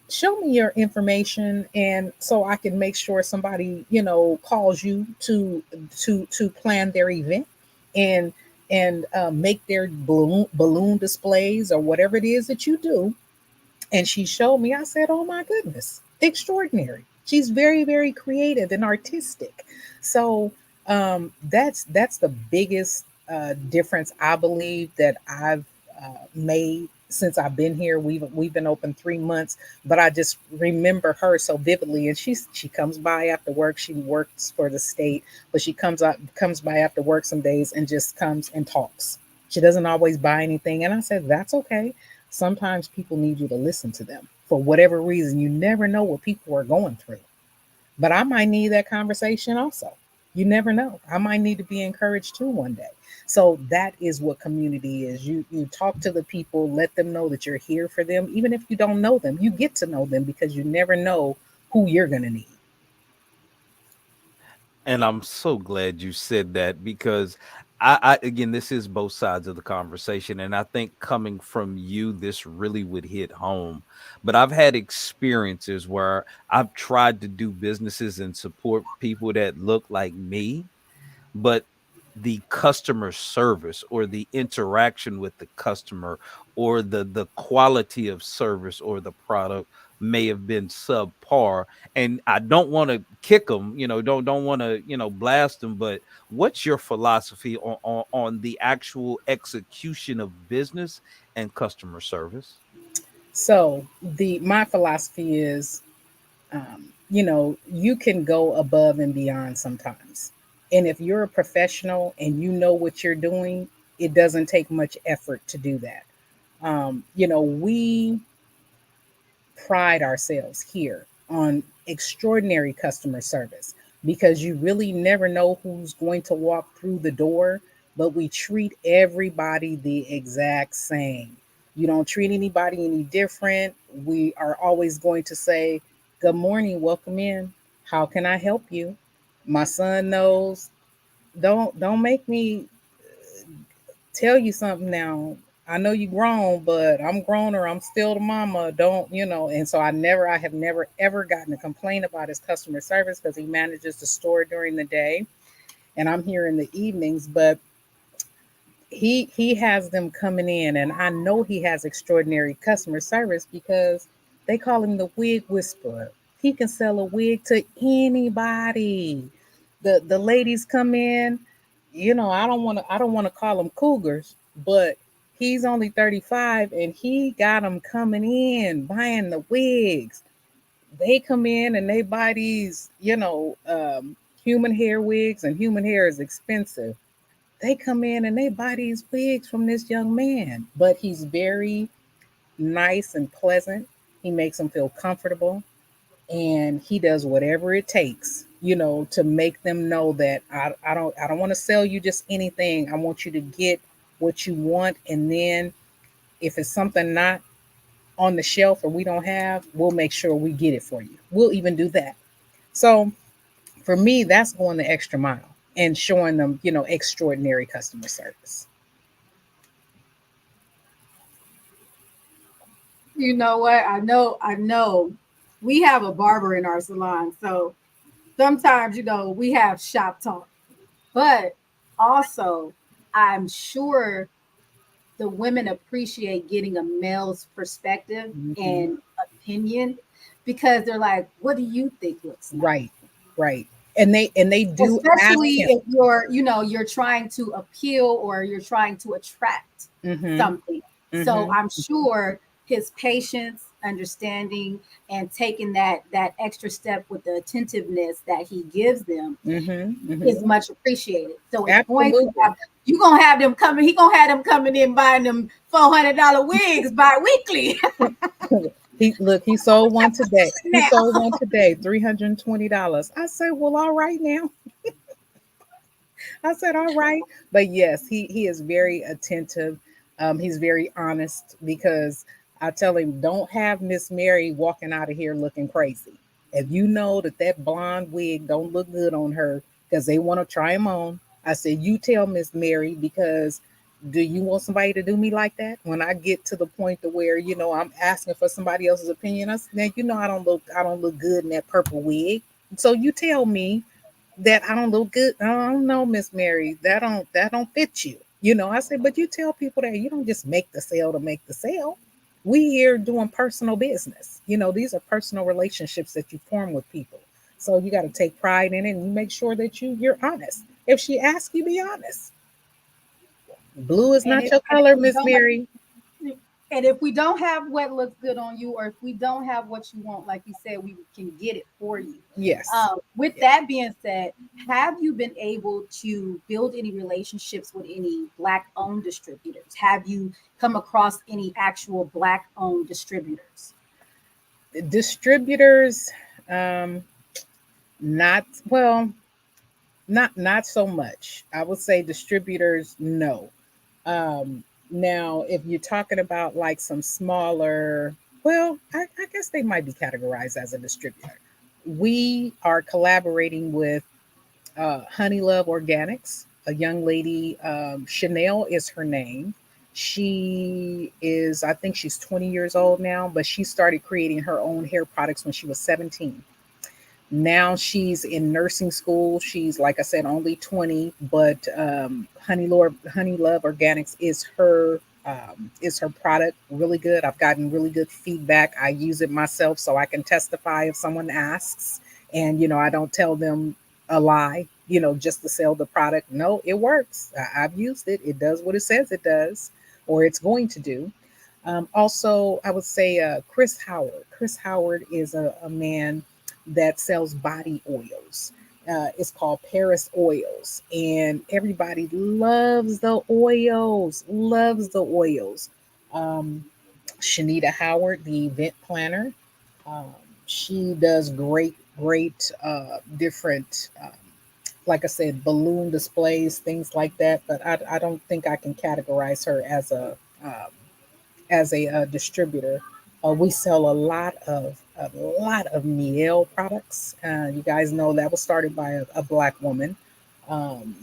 show me your information, and so I can make sure somebody, you know, calls you to plan their event and make their balloon displays or whatever it is that you do. And she showed me. I said, oh my goodness, extraordinary. She's very, very creative and artistic. So that's the biggest difference I believe that I've made since I've been here. We've been open 3 months, but I just remember her so vividly. And she comes by after work. She works for the state, but she comes by after work some days and just comes and talks. She doesn't always buy anything, and I said that's okay. Sometimes people need you to listen to them for whatever reason. You never know what people are going through, but I might need that conversation also. You never know. I might need to be encouraged too one day. So that is what community is. You talk to the people, let them know that you're here for them. Even if you don't know them, you get to know them because you never know who you're going to need. And I'm so glad you said that because I again, this is both sides of the conversation. And I think coming from you, this really would hit home. But I've had experiences where I've tried to do businesses and support people that look like me, but the customer service or the interaction with the customer or the quality of service or the product may have been subpar. And I don't want to kick them, don't want to, blast them, but what's your philosophy on the actual execution of business and customer service? So the my philosophy is, you can go above and beyond sometimes. And if you're a professional and you know what you're doing, it doesn't take much effort to do that. We pride ourselves here on extraordinary customer service because you really never know who's going to walk through the door, but we treat everybody the exact same. You don't treat anybody any different. We are always going to say, good morning, welcome in. How can I help you? My son knows. Don't make me tell you something now. I know you grown, but I'm grown or I'm still the mama. And so I have never ever gotten a complaint about his customer service because he manages the store during the day and I'm here in the evenings. But he has them coming in, and I know he has extraordinary customer service because they call him the wig whisperer. He can sell a wig to anybody. The ladies come in, I don't want to call them cougars, but he's only 35 and he got them coming in buying the wigs. They come in and they buy these, human hair wigs, and human hair is expensive. They come in and they buy these wigs from this young man, but he's very nice and pleasant. He makes them feel comfortable, and he does whatever it takes, to make them know that I don't want to sell you just anything. I want you to get what you want, and then if it's something not on the shelf or we don't have, we'll make sure we get it for you. We'll even do that. So for me, that's going the extra mile and showing them, extraordinary customer service. You know what? I know. We have a barber in our salon, so sometimes we have shop talk, but also I'm sure the women appreciate getting a male's perspective Mhm. and opinion because they're like, what do you think looks nice? Right, right. And they do ask Especially him. if you're trying to appeal or you're trying to attract Mm-hmm, something. So mm-hmm, I'm sure his patience, understanding, and taking that extra step with the attentiveness that he gives them mm-hmm, mm-hmm. is much appreciated. So it's going to Absolutely. have you gonna have them coming. He gonna have them coming in buying them $400 wigs bi-weekly He sold one today. He now. sold one today, $320. I said, well, all right now. I said, all right. But yes, he is very attentive. He's very honest because I tell him, don't have Miss Mary walking out of here looking crazy. If you know that blonde wig don't look good on her because they want to try them on, I said, you tell Miss Mary, because do you want somebody to do me like that? When I get to the point to where, I'm asking for somebody else's opinion, I said, now, I don't look good in that purple wig. So you tell me that I don't look good. I don't know, Miss Mary. That don't fit you. I said, but you tell people that you don't just make the sale to make the sale. We here doing personal business. These are personal relationships that you form with people. So you got to take pride in it, and you make sure that you're honest. If she asks you, be honest. Blue is And not if, your and if color, we Miss don't Mary. and if we don't have what looks good on you, or if we don't have what you want, like you said, we can get it for you. Yes. With Yes. that being said, have you been able to build any relationships with any Black owned distributors? Have you come across any actual Black owned distributors? Distributors, um, not well, not so much. I would say distributors, no. Now, if you're talking about like some smaller, well, I guess they might be categorized as a distributor. We are collaborating with Honey Love Organics, a young lady. Chanel is her name. She is, I think she's 20 years old now, but she started creating her own hair products when she was 17. Now she's in nursing school. She's, like I said, only 20, but Honey Love Organics is her product. Really good. I've gotten really good feedback. I use it myself, so I can testify if someone asks. And I don't tell them a lie. Just to sell the product. No, it works. I've used it. It does what it says it does, or it's going to do. Also, I would say Chris Howard. Chris Howard is a man that sells body oils. It's called Paris Oils, and everybody loves the oils. Loves the oils. Um, Shanita Howard, the event planner, um, she does great different. Like I said, balloon displays, things like that. But I don't think I can categorize her as a distributor. We sell a lot of Miel products. You guys know that was started by a Black woman, um,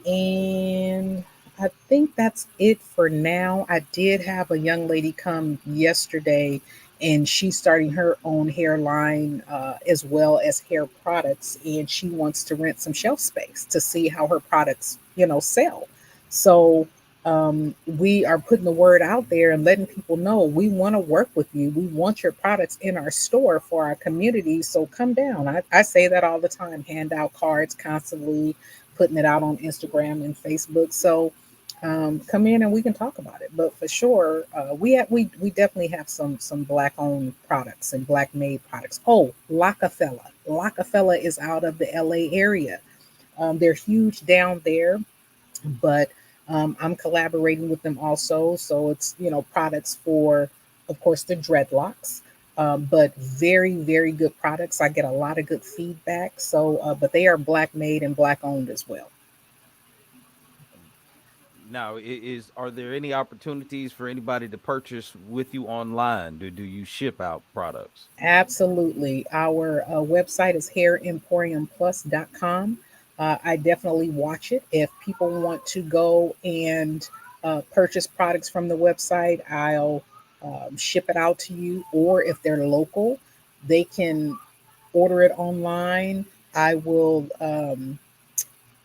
and I think that's it for now. I did have a young lady come yesterday, and she's starting her own hairline as well as hair products, and she wants to rent some shelf space to see how her products, sell. So we are putting the word out there and letting people know we want to work with you. We want your products in our store for our community. So come down. I say that all the time, hand out cards constantly, putting it out on Instagram and Facebook. So come in and we can talk about it. But for sure, we definitely have some Black owned products and Black made products. Oh, Lockefeller. Lockefeller is out of the LA area. They're huge down there, but I'm collaborating with them also. So it's, products for, of course, the dreadlocks, but very, very good products. I get a lot of good feedback. So, but they are Black made and Black owned as well. Now, are there any opportunities for anybody to purchase with you online? Do you ship out products? Absolutely. Our website is hairemporiumplus.com. I definitely watch it. If people want to go and purchase products from the website, I'll ship it out to you. Or if they're local, they can order it online. I will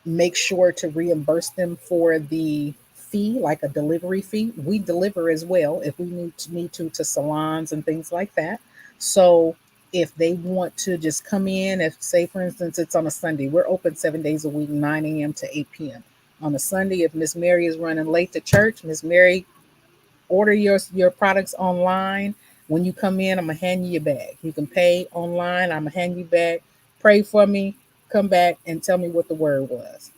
make sure to reimburse them for the fee, like a delivery fee. We deliver as well if we need to salons and things like that. So if they want to just come in, if say for instance it's on a Sunday, we're open 7 days a week, 9 a.m. to 8 p.m. On a Sunday, if Miss Mary is running late to church, Miss Mary, order your products online. When you come in, I'm gonna hand you your bag. You can pay online. I'm gonna hand you back. Pray for me. Come back and tell me what the word was.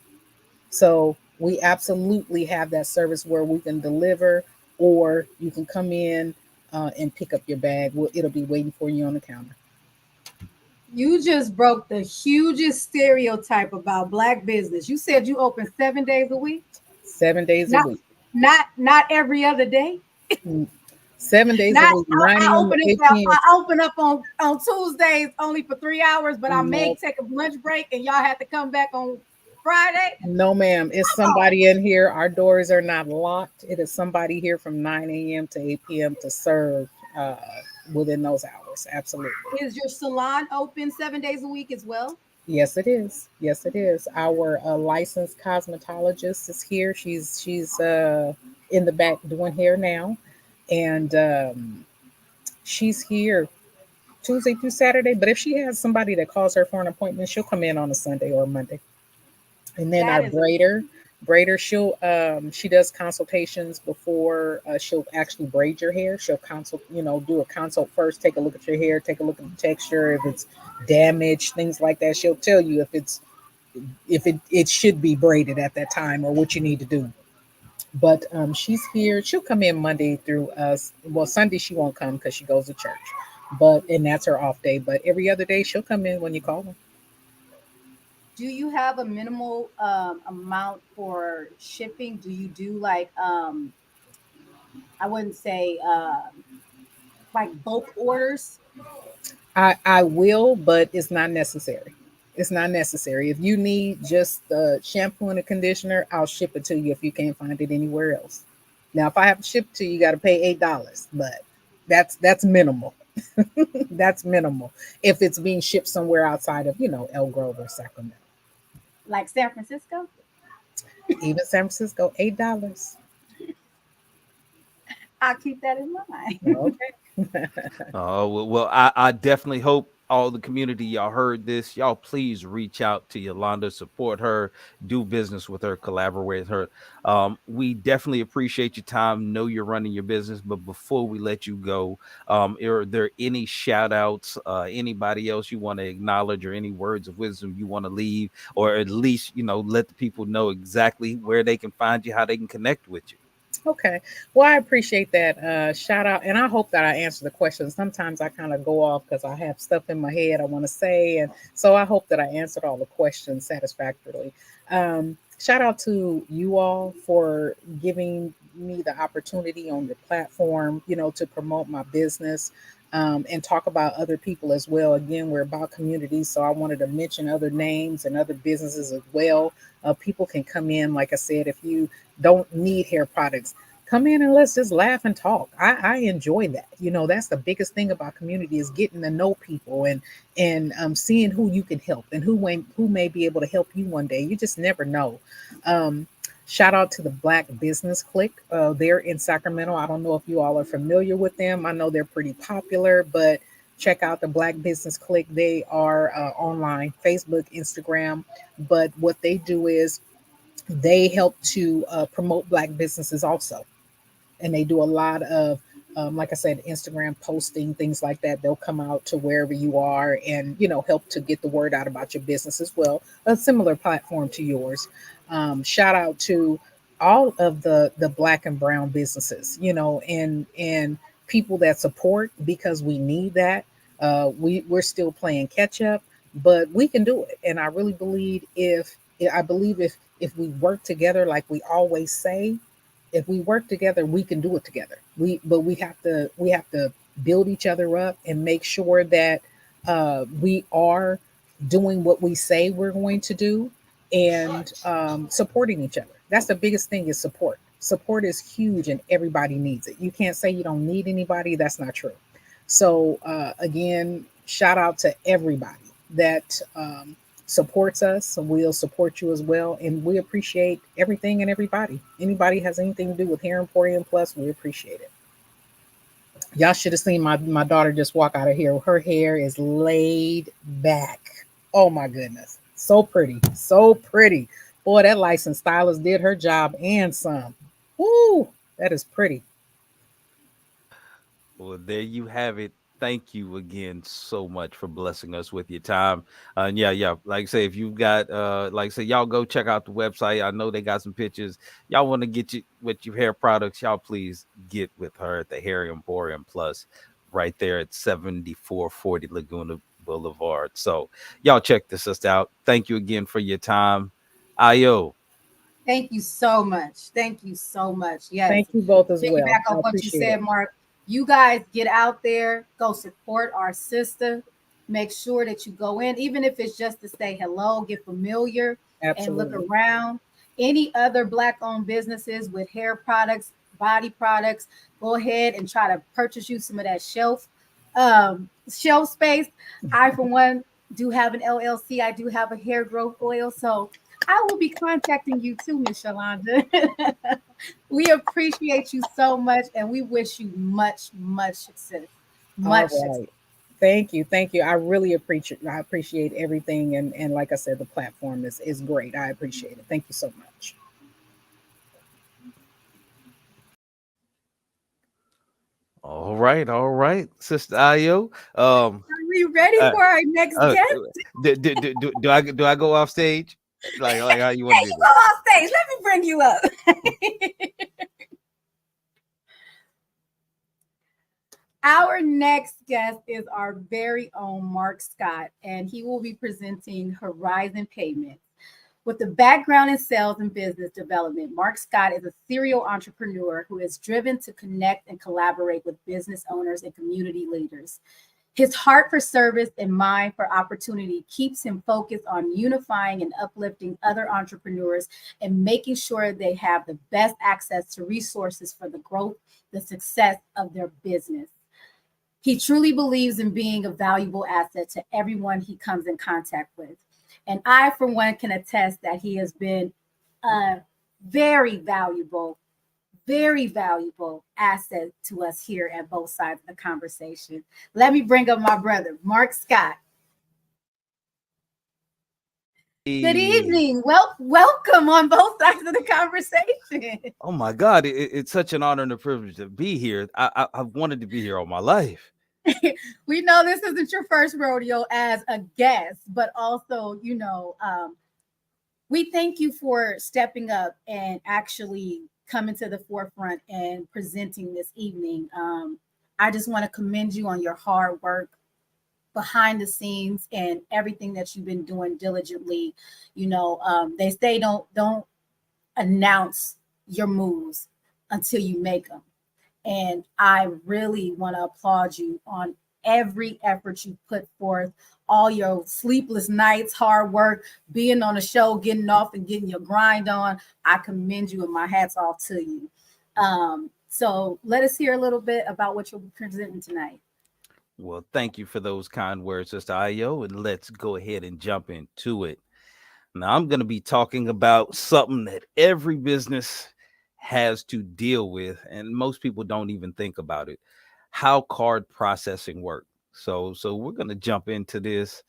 So we absolutely have that service where we can deliver, or you can come in and pick up your bag. Well, it'll be waiting for you on the counter. You just broke the hugest stereotype about Black business. You said you open 7 days a week. 7 days a Not week. not every other day. Mm, 7 days a Not week, 9 I a.m. open to it 8 p.m. I open up on Tuesdays only for 3 hours, but I may No, take a lunch break and y'all have to come back on Friday. no, ma'am. It's somebody in here. Our doors are not locked. It is somebody here from 9 a.m. to 8 p.m. to serve uh, within those hours. Absolutely. Is your salon open 7 days a week as well? Yes, it is. Yes, it is. Our licensed cosmetologist is here. She's in the back doing hair now, and she's here Tuesday through Saturday. But if she has somebody that calls her for an appointment, she'll come in on a Sunday or a Monday. And then our That is braider, she does consultations before she'll actually braid your hair. She'll consult, do a consult first, take a look at your hair, take a look at the texture, if it's damaged, things like that. She'll tell you if it should be braided at that time or what you need to do. But she's here. She'll come in Monday through us. Well, Sunday she won't come because she goes to church. And that's her off day. But every other day she'll come in when you call her. Do you have a minimal amount for shipping? Do you do like I wouldn't say like bulk orders? I will, but it's not necessary. It's not necessary. If you need just the shampoo and the conditioner, I'll ship it to you if you can't find it anywhere else. Now, if I have to ship it to you, you got to pay $8, but that's minimal. That's minimal. If it's being shipped somewhere outside of El Grove or Sacramento, Like San Francisco? even San Francisco, $8. I'll keep that in mind. Okay. Oh, well, I definitely hope all the community, y'all heard this. Y'all please reach out to Yolanda, support her, do business with her, collaborate with her. We definitely appreciate your time. Know you're running your business, but before we let you go, are there any shout outs, anybody else you want to acknowledge, or any words of wisdom you want to leave, or at least, let the people know exactly where they can find you, how they can connect with you? Okay. Well, I appreciate that shout out. And I hope that I answer the question. Sometimes I kind of go off because I have stuff in my head I want to say. And so I hope that I answered all the questions satisfactorily. Shout out to you all for giving me the opportunity on your platform, to promote my business. And talk about other people as well. Again, we're about community, so I wanted to mention other names and other businesses as well. People can come in, like I said, if you don't need hair products, come in and let's just laugh and talk. I enjoy that. That's the biggest thing about community is getting to know people and seeing who you can help and who may be able to help you one day. You just never know. Shout out to the Black Business Clique. They're in Sacramento. I don't know if you all are familiar with them. I know they're pretty popular, but check out the Black Business Clique. They are online, Facebook, Instagram. But what they do is they help to promote Black businesses also. And they do a lot of, like I said, Instagram posting, things like that. They'll come out to wherever you are and, help to get the word out about your business as well. A similar platform to yours. Shout out to all of the Black and brown businesses, and people that support, because we need that. We're still playing catch up, but we can do it. And I really believe if we work together, like we always say, if we work together, we can do it together. We have to build each other up and make sure that we are doing what we say we're going to do, and supporting each other. That's the biggest thing, is support. Support is huge and everybody needs it. You can't say you don't need anybody. That's not true. So again, shout out to everybody that supports us. So we'll support you as well. And we appreciate everything and everybody. Anybody has anything to do with Hair Emporium Plus, we appreciate it. Y'all should have seen my daughter just walk out of here. Her hair is laid back. Oh my goodness. So pretty. So pretty. Boy, that licensed stylist did her job and some. Woo, that is pretty. Well, there you have it. Thank you again so much for blessing us with your time. And yeah, like I say, if you've got like I say, y'all go check out the website. I know they got some pictures. Y'all want to get you with your hair products, y'all please get with her at the Hair Emporium Plus right there at 7440 Laguna Boulevard. So y'all check this us out. Thank you again for your time. Io. Thank you so much. Thank you so much. Yes. Thank you both as well. Piggyback I off what you appreciate said, it. Mark. You guys get out there, go support our sister. Make sure that you go in, even if it's just to say hello, get familiar, and look Absolutely. around. Any other Black owned businesses with hair products, body products, go ahead and try to purchase you some of that shelf space. I, for one, do have an LLC. I do have a hair growth oil. So I will be contacting you too, Miss Shalonda. We appreciate you so much and we wish you much, much success. All Much success. right. Thank you. Thank you. I really appreciate everything, and like I said, the platform is great. I appreciate it. Thank you so much. All right, Sister Io. Are we ready Uh, for our next uh, guest? do I go off stage? Like how you want Hey, to you do go this? off stage. Let me bring you up. Our next guest is our very own Mark Scott, and he will be presenting Horizon Payments. With a background in sales and business development, Mark Scott is a serial entrepreneur who is driven to connect and collaborate with business owners and community leaders. His heart for service and mind for opportunity keeps him focused on unifying and uplifting other entrepreneurs and making sure they have the best access to resources for the growth, the success of their business. He truly believes in being a valuable asset to everyone he comes in contact with. And I, for one, can attest that he has been a very very valuable asset to us here at both sides of the conversation. Let me bring up my brother, Mark Scott. Good Hey. evening. Welcome on both sides of the conversation. Oh my God, it's such an honor and a privilege to be here. I've wanted to be here all my life. We know this isn't your first rodeo as a guest, but also, we thank you for stepping up and actually coming to the forefront and presenting this evening. I just want to commend you on your hard work behind the scenes and everything that you've been doing diligently. They say don't announce your moves until you make them. And I really want to applaud you on every effort you put forth, all your sleepless nights, hard work, being on the show, getting off and getting your grind on. I commend you and my hat's off to you. So let us hear a little bit about what you're presenting tonight. Well, thank you for those kind words, Sister Io, and let's go ahead and jump into it. Now, I'm going to be talking about something that every business has to deal with, and most people don't even think about it: how card processing work. So we're going to jump into this,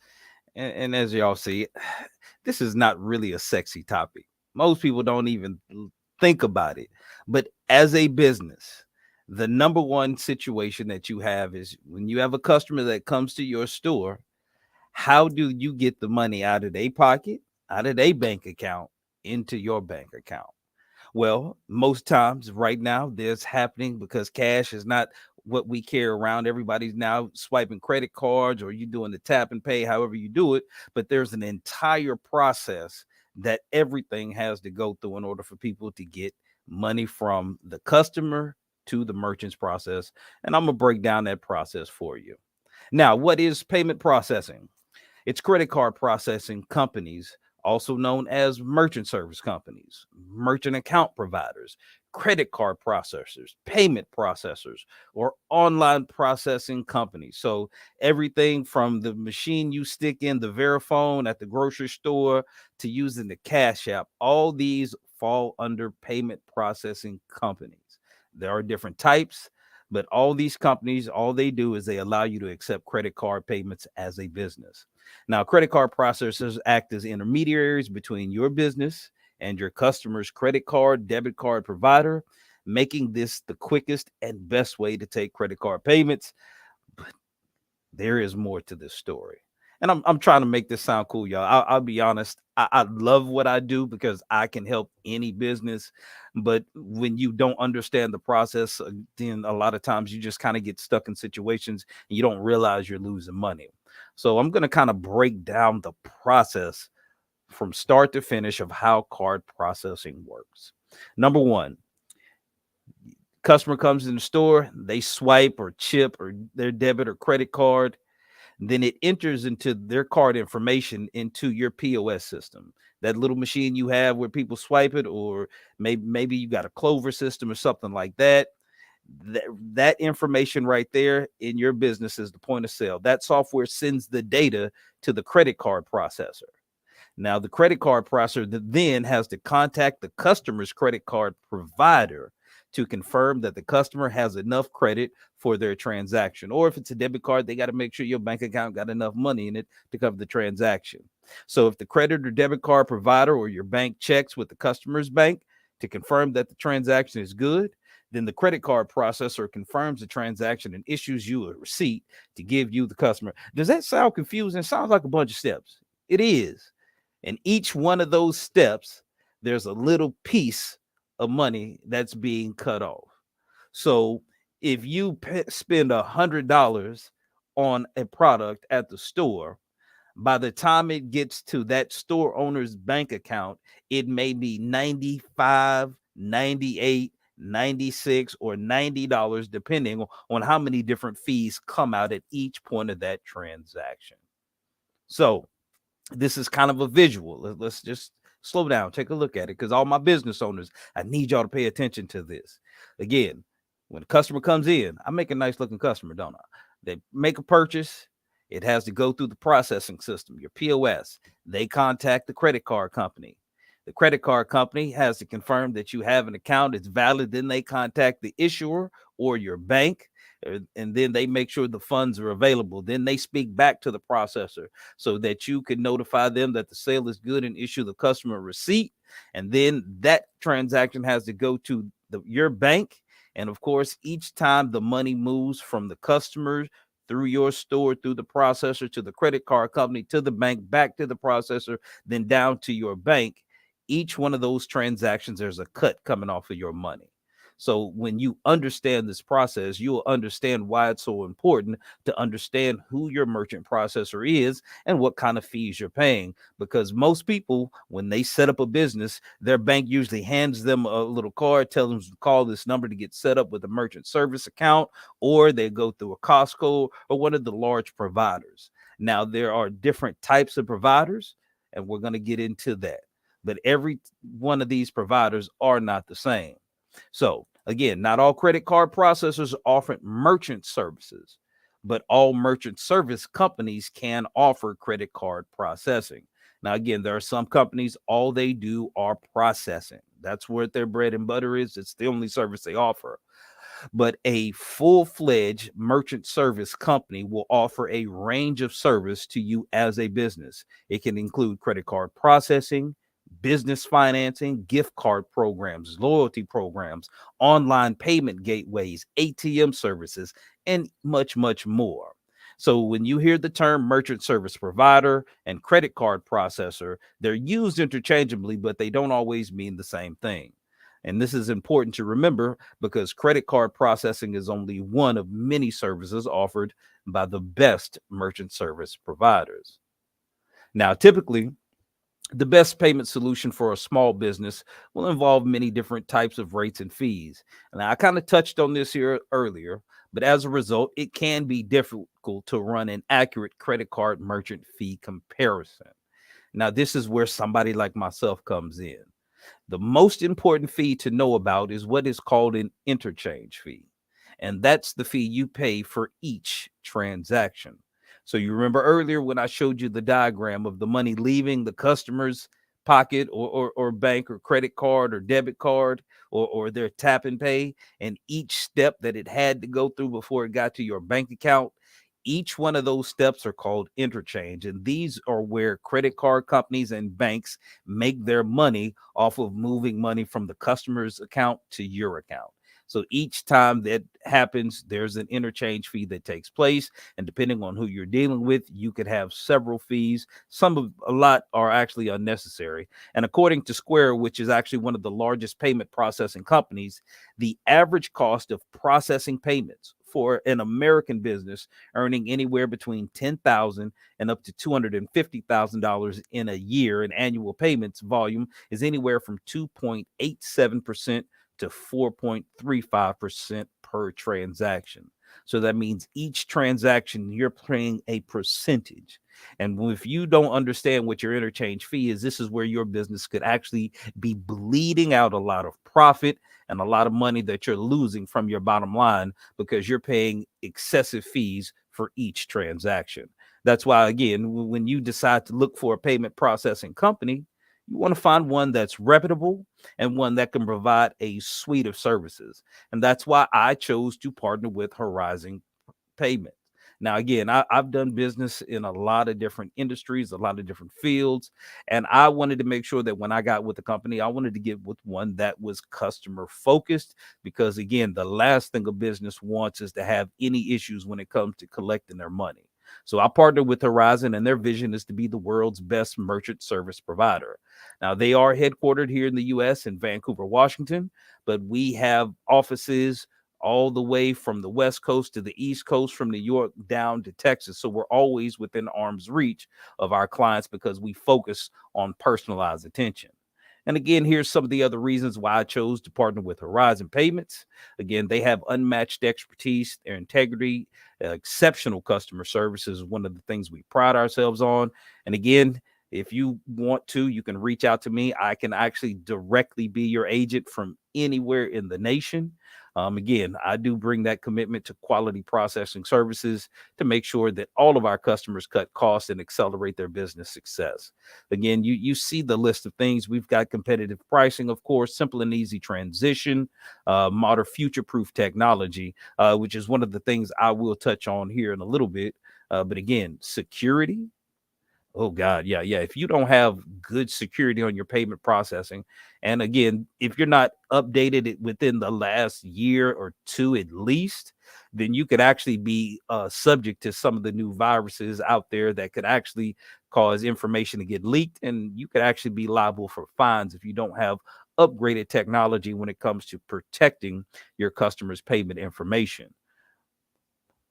and as y'all see, this is not really a sexy topic. Most people don't even think about it. But as a business, the number one situation that you have is when you have a customer that comes to your store, how do you get the money out of their pocket, out of their bank account, into your bank account? Well, most times right now, there's happening because cash is not what we carry around. Everybody's now swiping credit cards or you doing the tap and pay, however you do it. But there's an entire process that everything has to go through in order for people to get money from the customer to the merchant's process. And I'm going to break down that process for you. Now, what is payment processing? It's credit card processing companies, also known as merchant service companies, merchant account providers, credit card processors, payment processors, or online processing companies. So everything from the machine you stick in the Verifone at the grocery store to using the Cash App, all these fall under payment processing companies. There are different types. But all these companies, all they do is they allow you to accept credit card payments as a business. Now, credit card processors act as intermediaries between your business and your customer's credit card, debit card provider, making this the quickest and best way to take credit card payments. But there is more to this story. And I'm trying to make this sound cool, y'all. I'll be honest. I love what I do because I can help any business. But when you don't understand the process, then a lot of times you just kind of get stuck in situations and you don't realize you're losing money. So I'm going to kind of break down the process from start to finish of how card processing works. Number one, customer comes in the store, they swipe or chip or their debit or credit card, then it enters into their card information into your POS system. That little machine you have where people swipe it, or maybe you got a Clover system or something like that. That information right there in your business is the point of sale. That software sends the data to the credit card processor. Now, the credit card processor then has to contact the customer's credit card provider to confirm that the customer has enough credit for their transaction. Or if it's a debit card, they got to make sure your bank account got enough money in it to cover the transaction. So if the credit or debit card provider or your bank checks with the customer's bank to confirm that the transaction is good, then the credit card processor confirms the transaction and issues you a receipt to give you the customer. Does that sound confusing? It sounds like a bunch of steps. It is. And each one of those steps, there's a little piece of money that's being cut off. So if you spend $100 on a product at the store, by the time it gets to that store owner's bank account, it may be 95, 98, 96, or $90, depending on how many different fees come out at each point of that transaction. So this is kind of a visual. Let's just slow down, take a look at it, because all my business owners, I need y'all to pay attention to this. Again, when a customer comes in, I make a nice looking customer, don't I? They make a purchase. It has to go through the processing system, your POS. They contact the credit card company. The credit card company has to confirm that you have an account, it's valid. Then they contact the issuer or your bank, and then they make sure the funds are available. Then they speak back to the processor so that you can notify them that the sale is good and issue the customer a receipt. And then that transaction has to go to your bank. And of course, each time the money moves from the customer through your store, through the processor, to the credit card company, to the bank, back to the processor, then down to your bank, each one of those transactions, there's a cut coming off of your money. So when you understand this process, you'll understand why it's so important to understand who your merchant processor is and what kind of fees you're paying. Because most people, when they set up a business, their bank usually hands them a little card, tells them to call this number to get set up with a merchant service account, or they go through a Costco or one of the large providers. Now, there are different types of providers, and we're going to get into that. But every one of these providers are not the same. So again, not all credit card processors offer merchant services, but all merchant service companies can offer credit card processing. Now, again, there are some companies, all they do are processing. That's where their bread and butter is. It's the only service they offer. But a full-fledged merchant service company will offer a range of service to you as a business. It can include credit card processing, business financing, gift card programs, loyalty programs, online payment gateways, ATM services, and much, much more. So when you hear the term merchant service provider and credit card processor, they're used interchangeably, but they don't always mean the same thing. And this is important to remember because credit card processing is only one of many services offered by the best merchant service providers. Now, typically, the best payment solution for a small business will involve many different types of rates and fees. And I kind of touched on this here earlier, but as a result, it can be difficult to run an accurate credit card merchant fee comparison. Now, this is where somebody like myself comes in. The most important fee to know about is what is called an interchange fee. And that's the fee you pay for each transaction. So you remember earlier when I showed you the diagram of the money leaving the customer's pocket or bank or credit card or debit card or their tap and pay, and each step that it had to go through before it got to your bank account, each one of those steps are called interchange. And these are where credit card companies and banks make their money off of moving money from the customer's account to your account. So each time that happens, there's an interchange fee that takes place. And depending on who you're dealing with, you could have several fees. A lot are actually unnecessary. And according to Square, which is actually one of the largest payment processing companies, the average cost of processing payments for an American business earning anywhere between $10,000 and up to $250,000 in a year in annual payments volume is anywhere from 2.87% to 4.35% per transaction. So that means each transaction you're paying a percentage. And if you don't understand what your interchange fee is, this is where your business could actually be bleeding out a lot of profit and a lot of money that you're losing from your bottom line because you're paying excessive fees for each transaction. That's why, again, when you decide to look for a payment processing company, you want to find one that's reputable and one that can provide a suite of services. And that's why I chose to partner with Horizon Payment. Now, again, I've done business in a lot of different industries, a lot of different fields, and I wanted to make sure that when I got with the company, I wanted to get with one that was customer focused because, again, the last thing a business wants is to have any issues when it comes to collecting their money. So I partnered with Horizon, and their vision is to be the world's best merchant service provider. Now, they are headquartered here in the U.S. in Vancouver, Washington, but we have offices all the way from the West Coast to the East Coast, from New York down to Texas. So we're always within arm's reach of our clients because we focus on personalized attention. And again, here's some of the other reasons why I chose to partner with Horizon Payments. Again, they have unmatched expertise, their integrity, exceptional customer service is one of the things we pride ourselves on. And again, if you want to, you can reach out to me. I can actually directly be your agent from anywhere in the nation. Again, I do bring that commitment to quality processing services to make sure that all of our customers cut costs and accelerate their business success. Again, you see the list of things. We've got competitive pricing, of course, simple and easy transition, modern future-proof technology, which is one of the things I will touch on here in a little bit. But again, security. Oh God, yeah, yeah. If you don't have good security on your payment processing, and again, if you're not updated it within the last year or two at least, then you could actually be subject to some of the new viruses out there that could actually cause information to get leaked, and you could actually be liable for fines if you don't have upgraded technology when it comes to protecting your customers' payment information.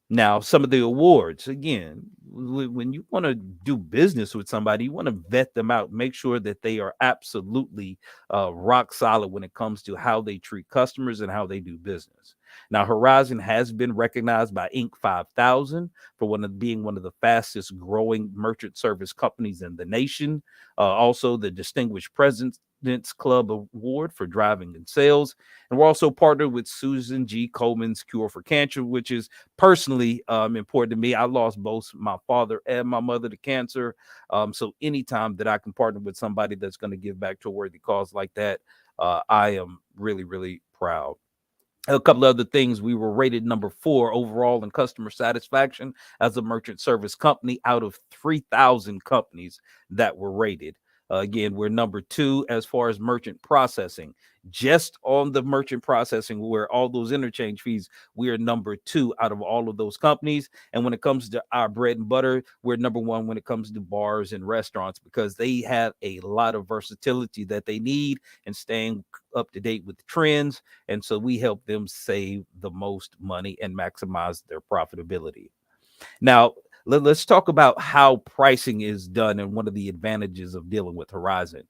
Now, some of the awards, again, when you want to do business with somebody, you want to vet them out, make sure that they are absolutely rock solid when it comes to how they treat customers and how they do business. Now, Horizon has been recognized by Inc. 5000 for being one of the fastest growing merchant service companies in the nation. Also, the Distinguished President's Club Award for driving and sales. And we're also partnered with Susan G. Coleman's Cure for Cancer, which is personally important to me. I lost both my father and my mother to cancer. So anytime that I can partner with somebody that's going to give back to a worthy cause like that, I am really, really proud. A couple of other things: we were rated number 4 overall in customer satisfaction as a merchant service company out of 3,000 companies that were rated. Again, we're number 2 as far as merchant processing. Just on the merchant processing, where all those interchange fees, we are number 2 out of all of those companies. And when it comes to our bread and butter, we're number 1 when it comes to bars and restaurants because they have a lot of versatility that they need and staying up to date with trends. And so we help them save the most money and maximize their profitability. Now, let's talk about how pricing is done and one of the advantages of dealing with Horizon.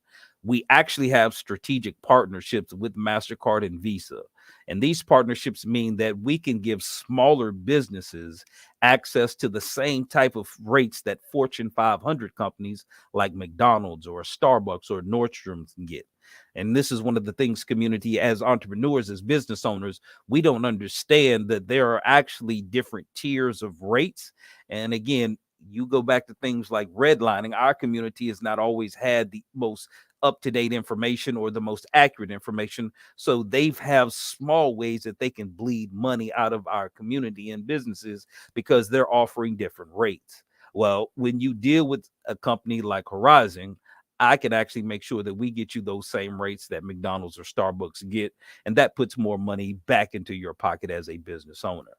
We actually have strategic partnerships with MasterCard and Visa. And these partnerships mean that we can give smaller businesses access to the same type of rates that Fortune 500 companies like McDonald's or Starbucks or Nordstrom's can get. And this is one of the things, community, as entrepreneurs, as business owners, we don't understand that there are actually different tiers of rates. And again, you go back to things like redlining. Our community has not always had the most up-to-date information or the most accurate information. So they have small ways that they can bleed money out of our community and businesses because they're offering different rates. Well, when you deal with a company like Horizon, I can actually make sure that we get you those same rates that McDonald's or Starbucks get, and that puts more money back into your pocket as a business owner.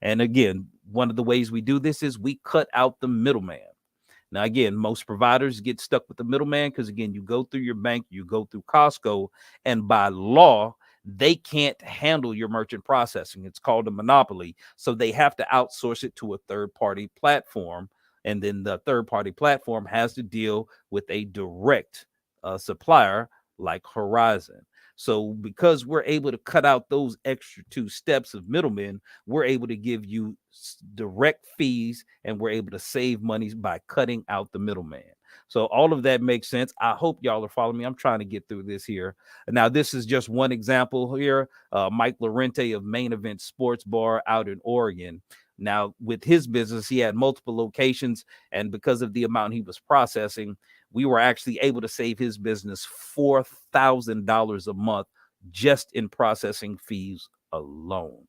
And again, one of the ways we do this is we cut out the middleman. Now, again, most providers get stuck with the middleman because, again, you go through your bank, you go through Costco, and by law, they can't handle your merchant processing. It's called a monopoly. So they have to outsource it to a third party platform. And then the third party platform has to deal with a direct supplier like Horizon. So because we're able to cut out those extra 2 steps of middlemen, we're able to give you direct fees and we're able to save money by cutting out the middleman. So all of that makes sense. I hope y'all are following me. I'm trying to get through this here. Now, this is just one example here. Mike Lorente of Main Event Sports Bar out in Oregon. Now, with his business, he had multiple locations, and because of the amount he was processing, we were actually able to save his business $4,000 a month just in processing fees alone.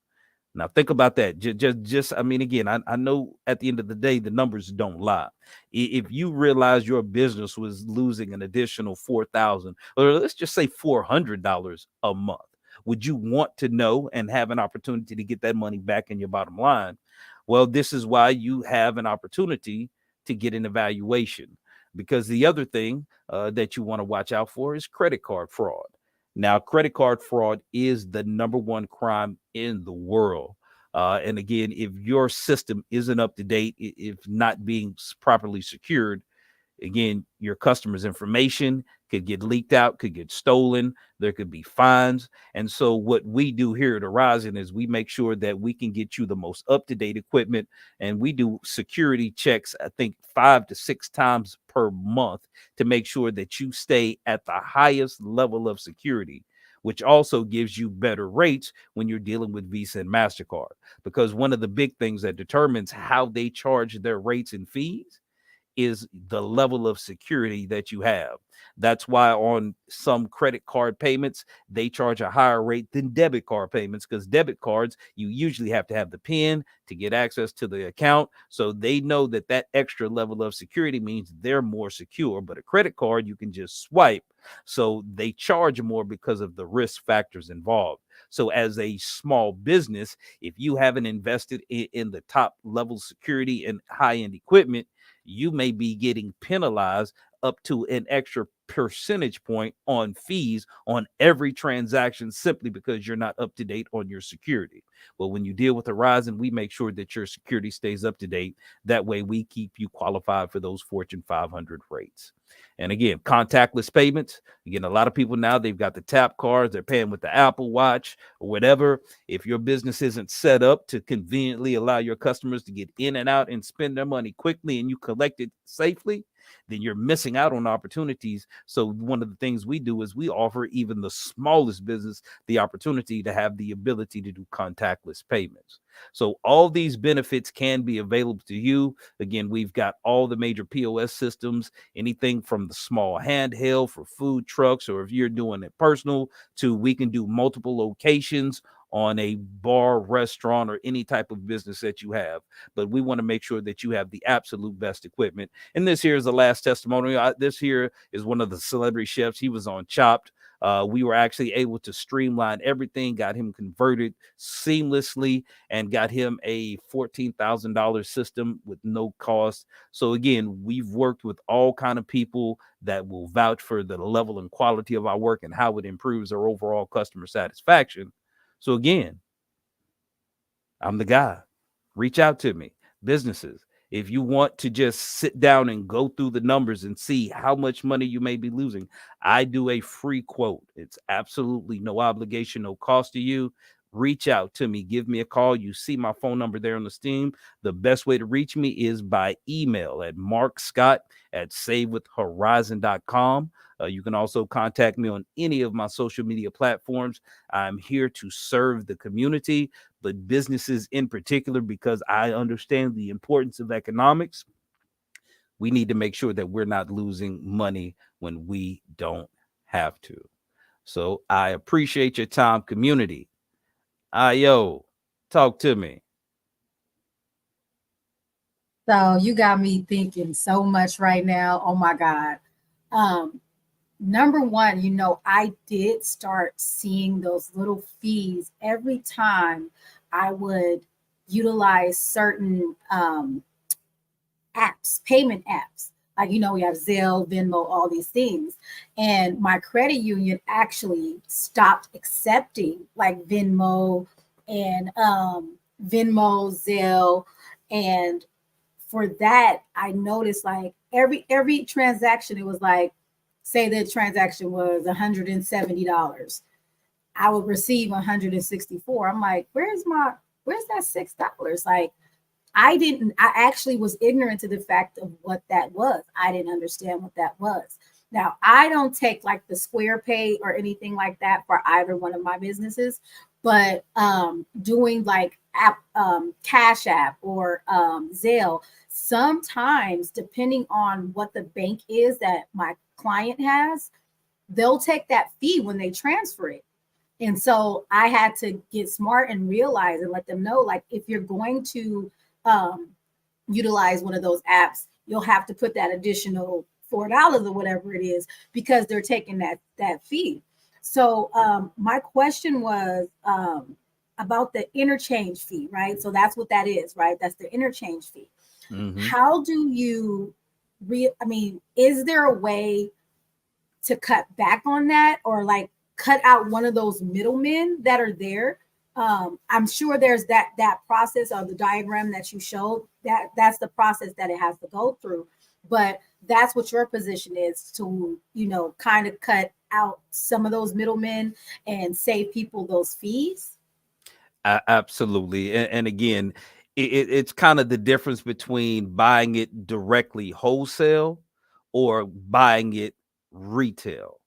Now think about that. Just I mean, again, I know at the end of the day, the numbers don't lie. If you realize your business was losing an additional 4,000, or let's just say $400 a month, would you want to know and have an opportunity to get that money back in your bottom line? Well, this is why you have an opportunity to get an evaluation. Because the other thing that you want to watch out for is credit card fraud. Now, credit card fraud is the number one crime in the world. And again, if your system isn't up to date, if not being properly secured, again, your customers' information could get leaked out, could get stolen. There could be fines. And so what we do here at Horizon is we make sure that we can get you the most up-to-date equipment. And we do security checks, I think 5 to 6 times per month to make sure that you stay at the highest level of security, which also gives you better rates when you're dealing with Visa and MasterCard. Because one of the big things that determines how they charge their rates and fees is the level of security that you have. That's why on some credit card payments, they charge a higher rate than debit card payments, because debit cards, you usually have to have the PIN to get access to the account. So they know that that extra level of security means they're more secure. But a credit card, you can just swipe. So they charge more because of the risk factors involved. So as a small business, if you haven't invested in the top level security and high-end equipment, you may be getting penalized up to an extra percentage point on fees on every transaction simply because you're not up to date on your security. Well, when you deal with Horizon, we make sure that your security stays up to date. That way we keep you qualified for those Fortune 500 rates. And again, contactless payments. Again, a lot of people now, they've got the tap cards, they're paying with the Apple Watch or whatever. If your business isn't set up to conveniently allow your customers to get in and out and spend their money quickly and you collect it safely, then you're missing out on opportunities. So one of the things we do is we offer even the smallest business the opportunity to have the ability to do contactless payments. So all these benefits can be available to you. Again, we've got all the major POS systems, anything from the small handheld for food trucks, or if you're doing it personal, to we can do multiple locations on a bar, restaurant, or any type of business that you have. But we want to make sure that you have the absolute best equipment. And this here is the last testimonial. This here is one of the celebrity chefs. He was on Chopped. We were actually able to streamline everything, got him converted seamlessly, and got him a $14,000 system with no cost. So again, we've worked with all kind of people that will vouch for the level and quality of our work and how it improves our overall customer satisfaction. So again, I'm the guy. Reach out to me, businesses. If you want to just sit down and go through the numbers and see how much money you may be losing, I do a free quote. It's absolutely no obligation, no cost to you. Reach out to me. Give me a call. You see my phone number there on the Steam. The best way to reach me is by email at markscott@savewithhorizon.com. You can also contact me on any of my social media platforms. I'm here to serve the community, but businesses in particular, because I understand the importance of economics. we need to make sure that we're not losing money when we don't have to. So I appreciate your time, community. Yo, talk to me. So you got me thinking so much right now. Oh my God. Um, Number one, I did start seeing those little fees every time I would utilize certain apps, payment apps. Like, we have Zelle, Venmo, all these things. And my credit union actually stopped accepting like and Venmo, Zelle. And for that, I noticed like every transaction, it was like, say the transaction was $170. I would receive 164. I'm like, where's that $6? Like, I actually was ignorant to the fact of what that was. I didn't understand what that was. Now, I don't take like the Square Pay or anything like that for either one of my businesses, but doing like Cash App or Zelle, sometimes depending on what the bank is that my client has, they'll take that fee when they transfer it. And so I had to get smart and realize and let them know, like, if you're going to um, utilize one of those apps, you'll have to put that additional $4 or whatever it is because they're taking that fee. So my question was about the interchange fee, right? So that's what that is, right? That's the interchange fee. Mm-hmm. How do you is there a way to cut back on that, or like cut out one of those middlemen that are there? I'm sure there's that process of the diagram that you showed, that's the process that it has to go through, but that's what your position is, to kind of cut out some of those middlemen and save people those fees. Absolutely. And again, it's kind of the difference between buying it directly wholesale or buying it retail.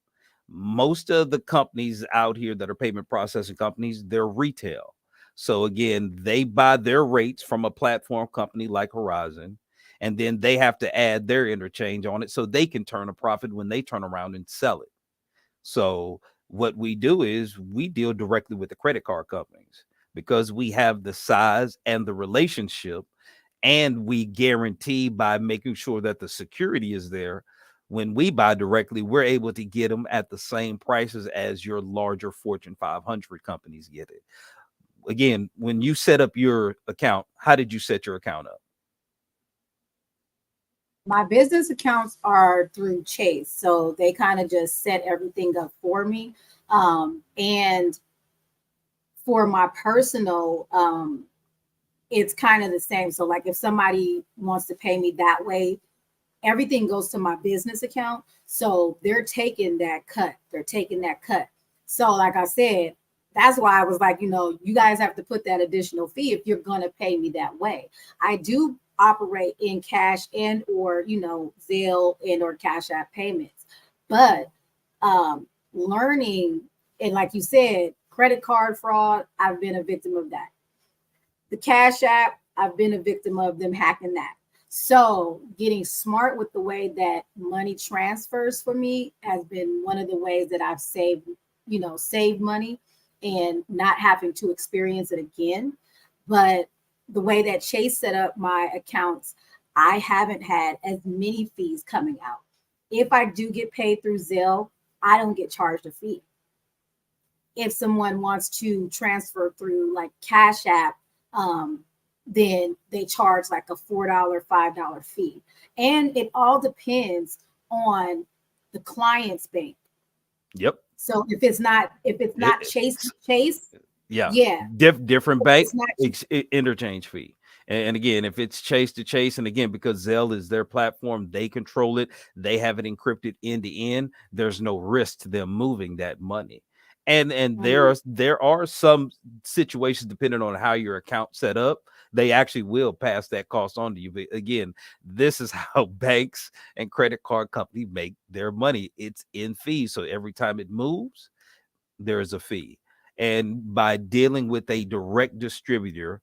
Most of the companies out here that are payment processing companies, they're retail. So again, they buy their rates from a platform company like Horizon, and then they have to add their interchange on it so they can turn a profit when they turn around and sell it. So what we do is we deal directly with the credit card companies because we have the size and the relationship, and we guarantee by making sure that the security is there. When we buy directly, we're able to get them at the same prices as your larger Fortune 500 companies get it. Again, when you set up your account, how did you set your account up? My business accounts are through Chase, so they kind of just set everything up for me. And for my personal, it's kind of the same. So, like, if somebody wants to pay me that way, everything goes to my business account. So they're taking that cut. They're taking that cut. So, like I said, that's why I was like, you guys have to put that additional fee if you're going to pay me that way. I do operate in cash and or Zelle and or Cash App payments, but learning, and like you said, credit card fraud, I've been a victim of that. The Cash App, I've been a victim of them hacking that. So getting smart with the way that money transfers for me has been one of the ways that I've saved money and not having to experience it again. But the way that Chase set up my accounts, I haven't had as many fees coming out. If I do get paid through Zelle, I don't get charged a fee. If someone wants to transfer through like Cash App, then they charge like a $4, $5 fee. And it all depends on the client's bank. Yep. So if it's not Chase, Yeah. yeah. Different bank It's not interchange fee. And again, if it's Chase to Chase, and again, because Zelle is their platform, they control it. They have it encrypted end to end. There's no risk to them moving that money. And there are some situations, depending on how your account set up, they actually will pass that cost on to you. But again, this is how banks and credit card companies make their money. It's in fees. So every time it moves, there is a fee. And by dealing with a direct distributor,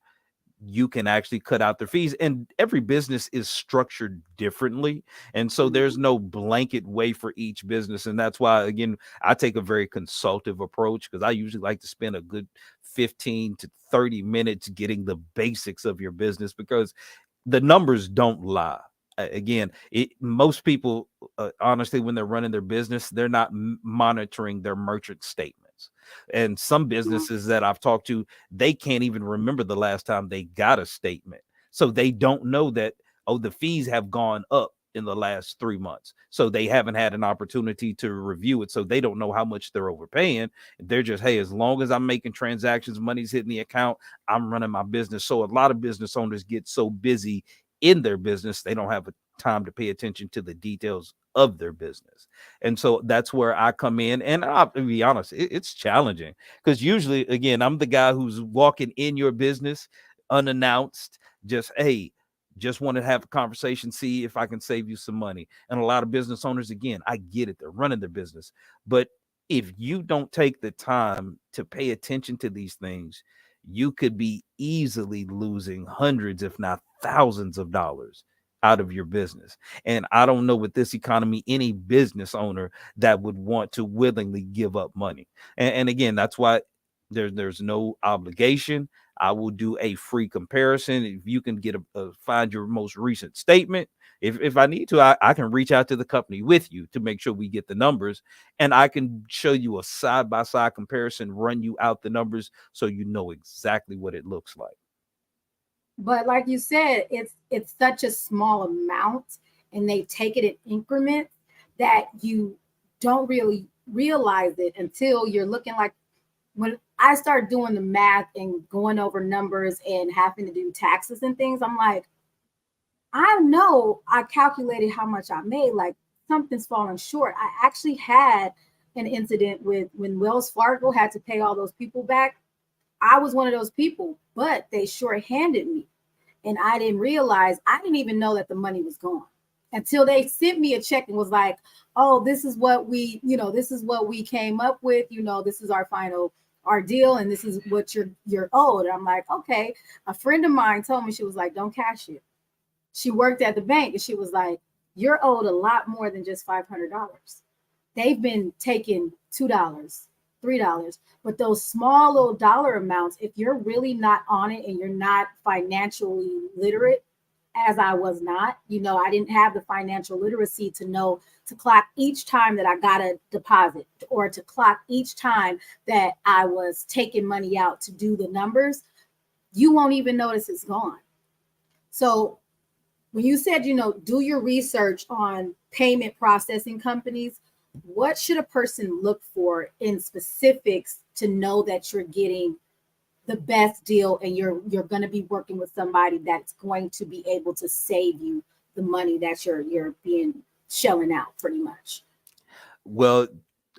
you can actually cut out their fees. And every business is structured differently. And so there's no blanket way for each business. And that's why, again, I take a very consultative approach, because I usually like to spend a good 15 to 30 minutes getting the basics of your business, because the numbers don't lie. Again, most people, honestly, when they're running their business, they're not monitoring their merchant statements. And some businesses that I've talked to, they can't even remember the last time they got a statement. So they don't know that, oh, the fees have gone up in the last 3 months. So they haven't had an opportunity to review it. So they don't know how much they're overpaying. They're just, hey, as long as I'm making transactions, money's hitting the account, I'm running my business. So a lot of business owners get so busy in their business, they don't have time to pay attention to the details of their business. And so that's where I come in. And I'll be honest, it's challenging, because usually, again, I'm the guy who's walking in your business unannounced, just, hey, just want to have a conversation, see if I can save you some money. And a lot of business owners, again, I get it, they're running their business. But if you don't take the time to pay attention to these things, you could be easily losing hundreds, if not thousands of dollars out of your business. And I don't know, with this economy, any business owner that would want to willingly give up money. And again, that's why there's no obligation. I will do a free comparison. If you can get find your most recent statement, if I need to, I can reach out to the company with you to make sure we get the numbers, and I can show you a side-by-side comparison, run you out the numbers so you know exactly what it looks like. But like you said, it's such a small amount, and they take it in increments that you don't really realize it until you're looking. Like, when I start doing the math and going over numbers and having to do taxes and things, I'm like, I know I calculated how much I made, like something's falling short. I actually had an incident with when Wells Fargo had to pay all those people back. I was one of those people, but they shorthanded me. And I didn't realize, I didn't even know that the money was gone until they sent me a check and was like, oh, this is what we, this is what we came up with, this is our deal, and this is what you're owed. And I'm like, okay. A friend of mine told me, she was like, don't cash it. She worked at the bank, and she was like, you're owed a lot more than just $500. They've been taking $2, $3, but those small little dollar amounts, if you're really not on it and you're not financially literate, as I was not, I didn't have the financial literacy to know to clock each time that I got a deposit, or to clock each time that I was taking money out to do the numbers, you won't even notice it's gone. So when you said, do your research on payment processing companies, what should a person look for in specifics to know that you're getting the best deal, and you're going to be working with somebody that's going to be able to save you the money that you're being shelling out, pretty much? Well,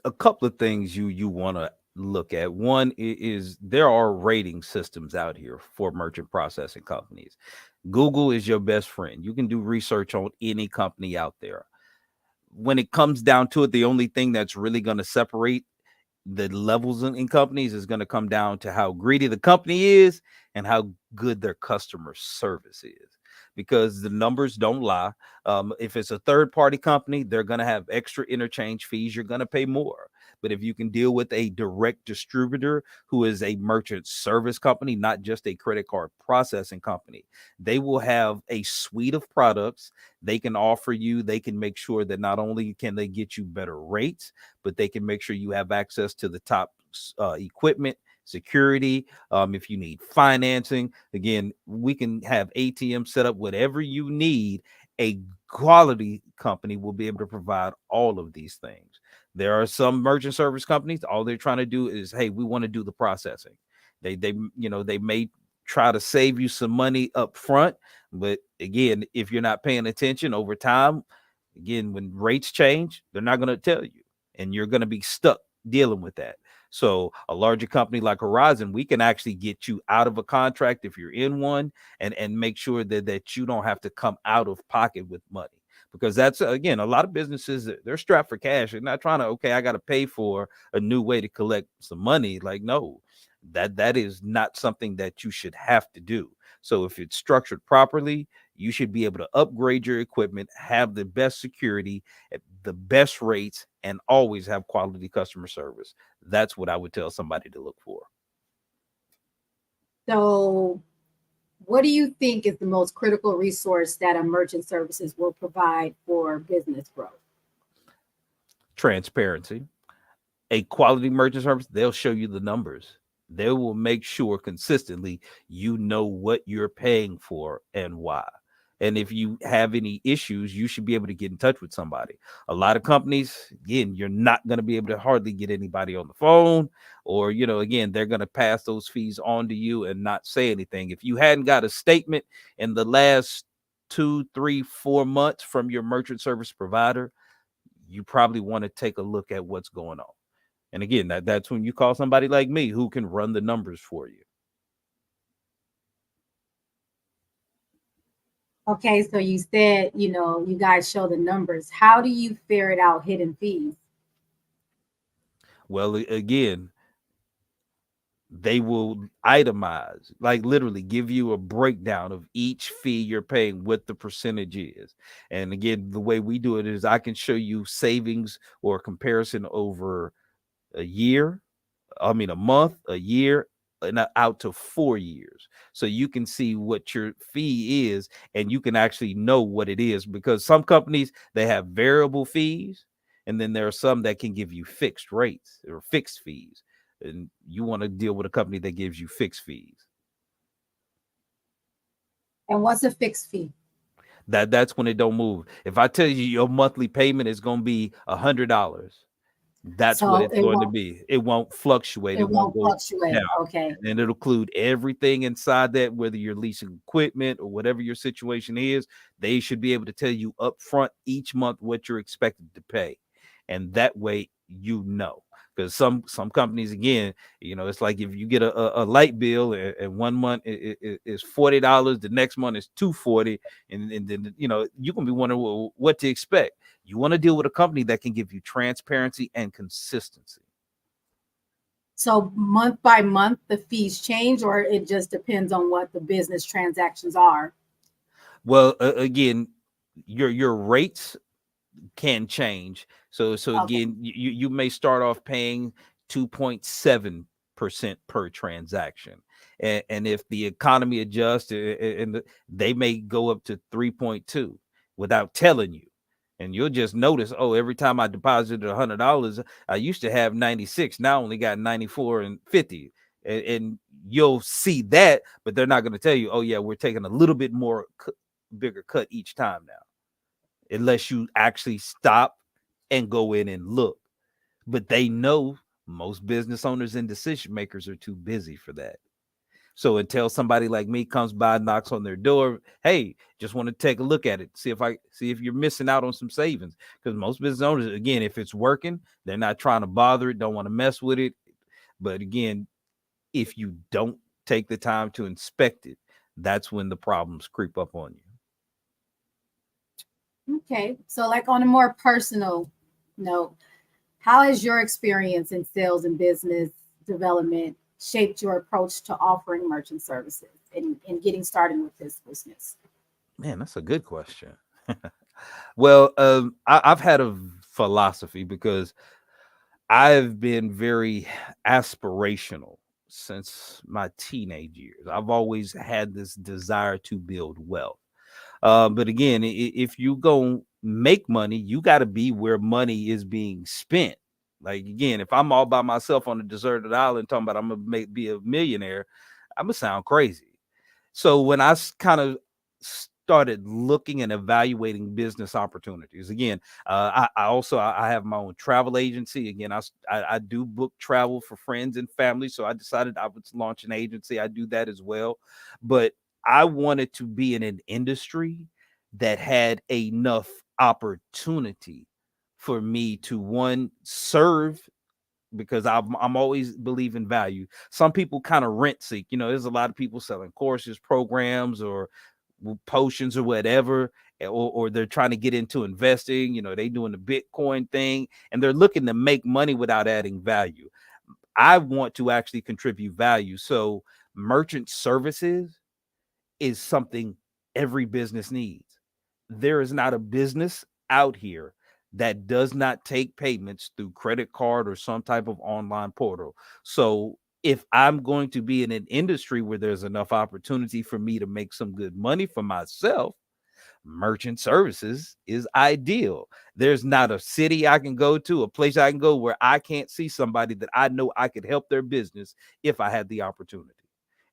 a couple of things you want to look at. One is there are rating systems out here for merchant processing companies. Google is your best friend. You can do research on any company out there. When it comes down to it, the only thing that's really going to separate the levels in companies is going to come down to how greedy the company is and how good their customer service is, because the numbers don't lie. If it's a third party company, they're going to have extra interchange fees. You're going to pay more. But if you can deal with a direct distributor who is a merchant service company, not just a credit card processing company, they will have a suite of products they can offer you. They can make sure that not only can they get you better rates, but they can make sure you have access to the top equipment, security. If you need financing, again, we can have ATM set up, whatever you need. A quality company will be able to provide all of these things. There are some merchant service companies, all they're trying to do is, hey, we want to do the processing. They may try to save you some money up front, but again, if you're not paying attention over time, again, when rates change, they're not going to tell you, and you're going to be stuck dealing with that. So a larger company like Horizon, we can actually get you out of a contract if you're in one, and make sure that you don't have to come out of pocket with money. Because that's, again, a lot of businesses, they're strapped for cash. They're not trying to, okay, I got to pay for a new way to collect some money. Like, no, that is not something that you should have to do. So if it's structured properly, you should be able to upgrade your equipment, have the best security at the best rates, and always have quality customer service. That's what I would tell somebody to look for. So, what do you think is the most critical resource that a merchant services will provide for business growth? Transparency. A quality merchant service, they'll show you the numbers. They will make sure consistently you know what you're paying for and why. And if you have any issues, you should be able to get in touch with somebody. A lot of companies, again, you're not going to be able to hardly get anybody on the phone, or, again, they're going to pass those fees on to you and not say anything. If you hadn't got a statement in the last 2, 3, 4 months from your merchant service provider, you probably want to take a look at what's going on. And again, that's when you call somebody like me who can run the numbers for you. Okay, so you said, you guys show the numbers. How do you ferret out hidden fees? Well, again, they will itemize, like literally give you a breakdown of each fee you're paying, what the percentage is. And again, the way we do it is I can show you savings or comparison over a month, a year, and out to 4 years. So you can see what your fee is, and you can actually know what it is, because some companies, they have variable fees, and then there are some that can give you fixed rates or fixed fees. And you want to deal with a company that gives you fixed fees. And what's a fixed fee? That's when it don't move. If I tell you your monthly payment is going to be $100, that's what So it's going to be. It won't fluctuate. it won't go fluctuate. down. Okay. And it'll include everything inside that, whether you're leasing equipment or whatever your situation is. They should be able to tell you up front each month what you're expected to pay. And that way, because some companies, again, it's like if you get a light bill and 1 month is $40, the next month is $240, and then you can be wondering, well, what to expect. You want to deal with a company that can give you transparency and consistency. So month by month, the fees change, or it just depends on what the business transactions are? Well, again, your rates can change. So Okay. again, you may start off paying 2.7% per transaction. And if the economy adjusts, and they may go up to 3.2 without telling you. And you'll just notice, every time I deposited $100, I used to have 96. Now I only got 94 and 50. And you'll see that, but they're not going to tell you, yeah, we're taking a little bit more bigger cut each time now, unless you actually stop and go in and look. But they know most business owners and decision makers are too busy for that. So until somebody like me comes by, knocks on their door, hey, just want to take a look at it, see if you're missing out on some savings. Because most business owners, again, if it's working, they're not trying to bother it, don't want to mess with it. But again, if you don't take the time to inspect it, that's when the problems creep up on you. Okay. So like on a more personal note, how has your experience in sales and business development shaped your approach to offering merchant services and getting started with this business? Man, that's a good question. Well, I've had a philosophy, because I've been very aspirational since my teenage years. I've always had this desire to build wealth. But again, if you go make money, you got to be where money is being spent. Like, again, if I'm all by myself on a deserted island talking about I'm gonna be a millionaire, I'm gonna sound crazy. So when I kind of started looking and evaluating business opportunities, again, I have my own travel agency. Again, I do book travel for friends and family, so I decided I would launch an agency. I do that as well, but I wanted to be in an industry that had enough opportunity for me to, one, serve, because I'm always believe in value. Some people kind of rent seek. There's a lot of people selling courses, programs, or potions or whatever, or they're trying to get into investing. They doing the Bitcoin thing, and they're looking to make money without adding value. I want to actually contribute value. So merchant services is something every business needs. There is not a business out here that does not take payments through credit card or some type of online portal. So if I'm going to be in an industry where there's enough opportunity for me to make some good money for myself, merchant services is ideal. There's not a city I can go to, a place I can go where I can't see somebody that I know I could help their business if I had the opportunity.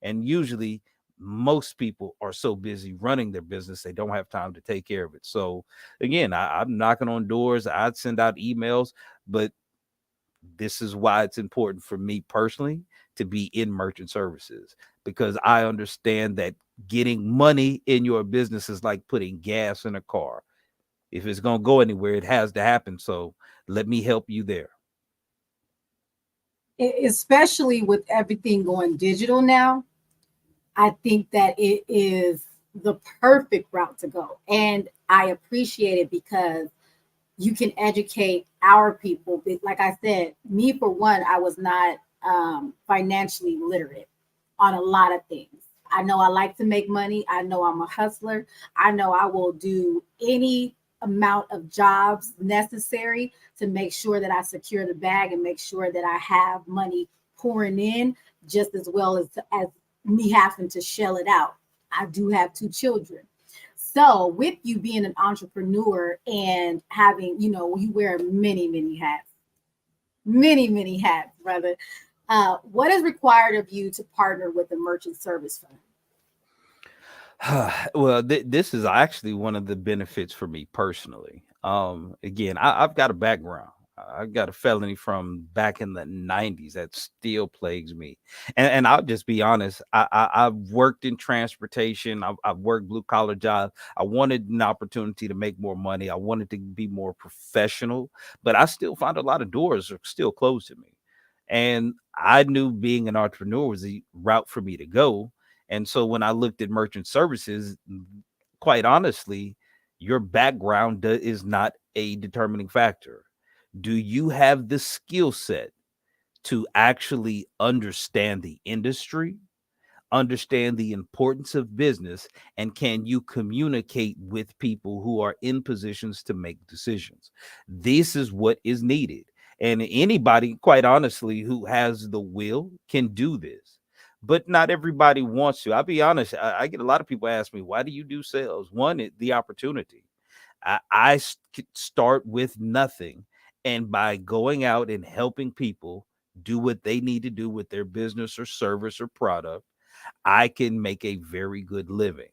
And usually, most people are so busy running their business, they don't have time to take care of it. So, again, I'm knocking on doors, I'd send out emails, but this is why it's important for me personally to be in merchant services, because I understand that getting money in your business is like putting gas in a car. If it's going to go anywhere, it has to happen. So let me help you there. Especially with everything going digital now, I think that it is the perfect route to go. And I appreciate it because you can educate our people. Like I said, me for one, I was not financially literate on a lot of things. I know I like to make money. I know I'm a hustler. I know I will do any amount of jobs necessary to make sure that I secure the bag and make sure that I have money pouring in just as well as me having to shell it out. I do have 2 children. So with you being an entrepreneur and having, you wear many hats, brother. What is required of you to partner with a merchant service firm? Well, this is actually one of the benefits for me personally. Again, I've got a background. I've got a felony from back in the 90s that still plagues me. And I'll just be honest. I've worked in transportation. I've worked blue collar jobs. I wanted an opportunity to make more money. I wanted to be more professional, but I still find a lot of doors are still closed to me. And I knew being an entrepreneur was the route for me to go. And so when I looked at merchant services, quite honestly, your background is not a determining factor. Do you have the skill set to actually understand the industry, understand the importance of business, and can you communicate with people who are in positions to make decisions? This is what is needed. And anybody, quite honestly, who has the will can do this. But not everybody wants to. I'll be honest. I get a lot of people ask me, why do you do sales? One, the opportunity. Could start with nothing. And by going out and helping people do what they need to do with their business or service or product, I can make a very good living.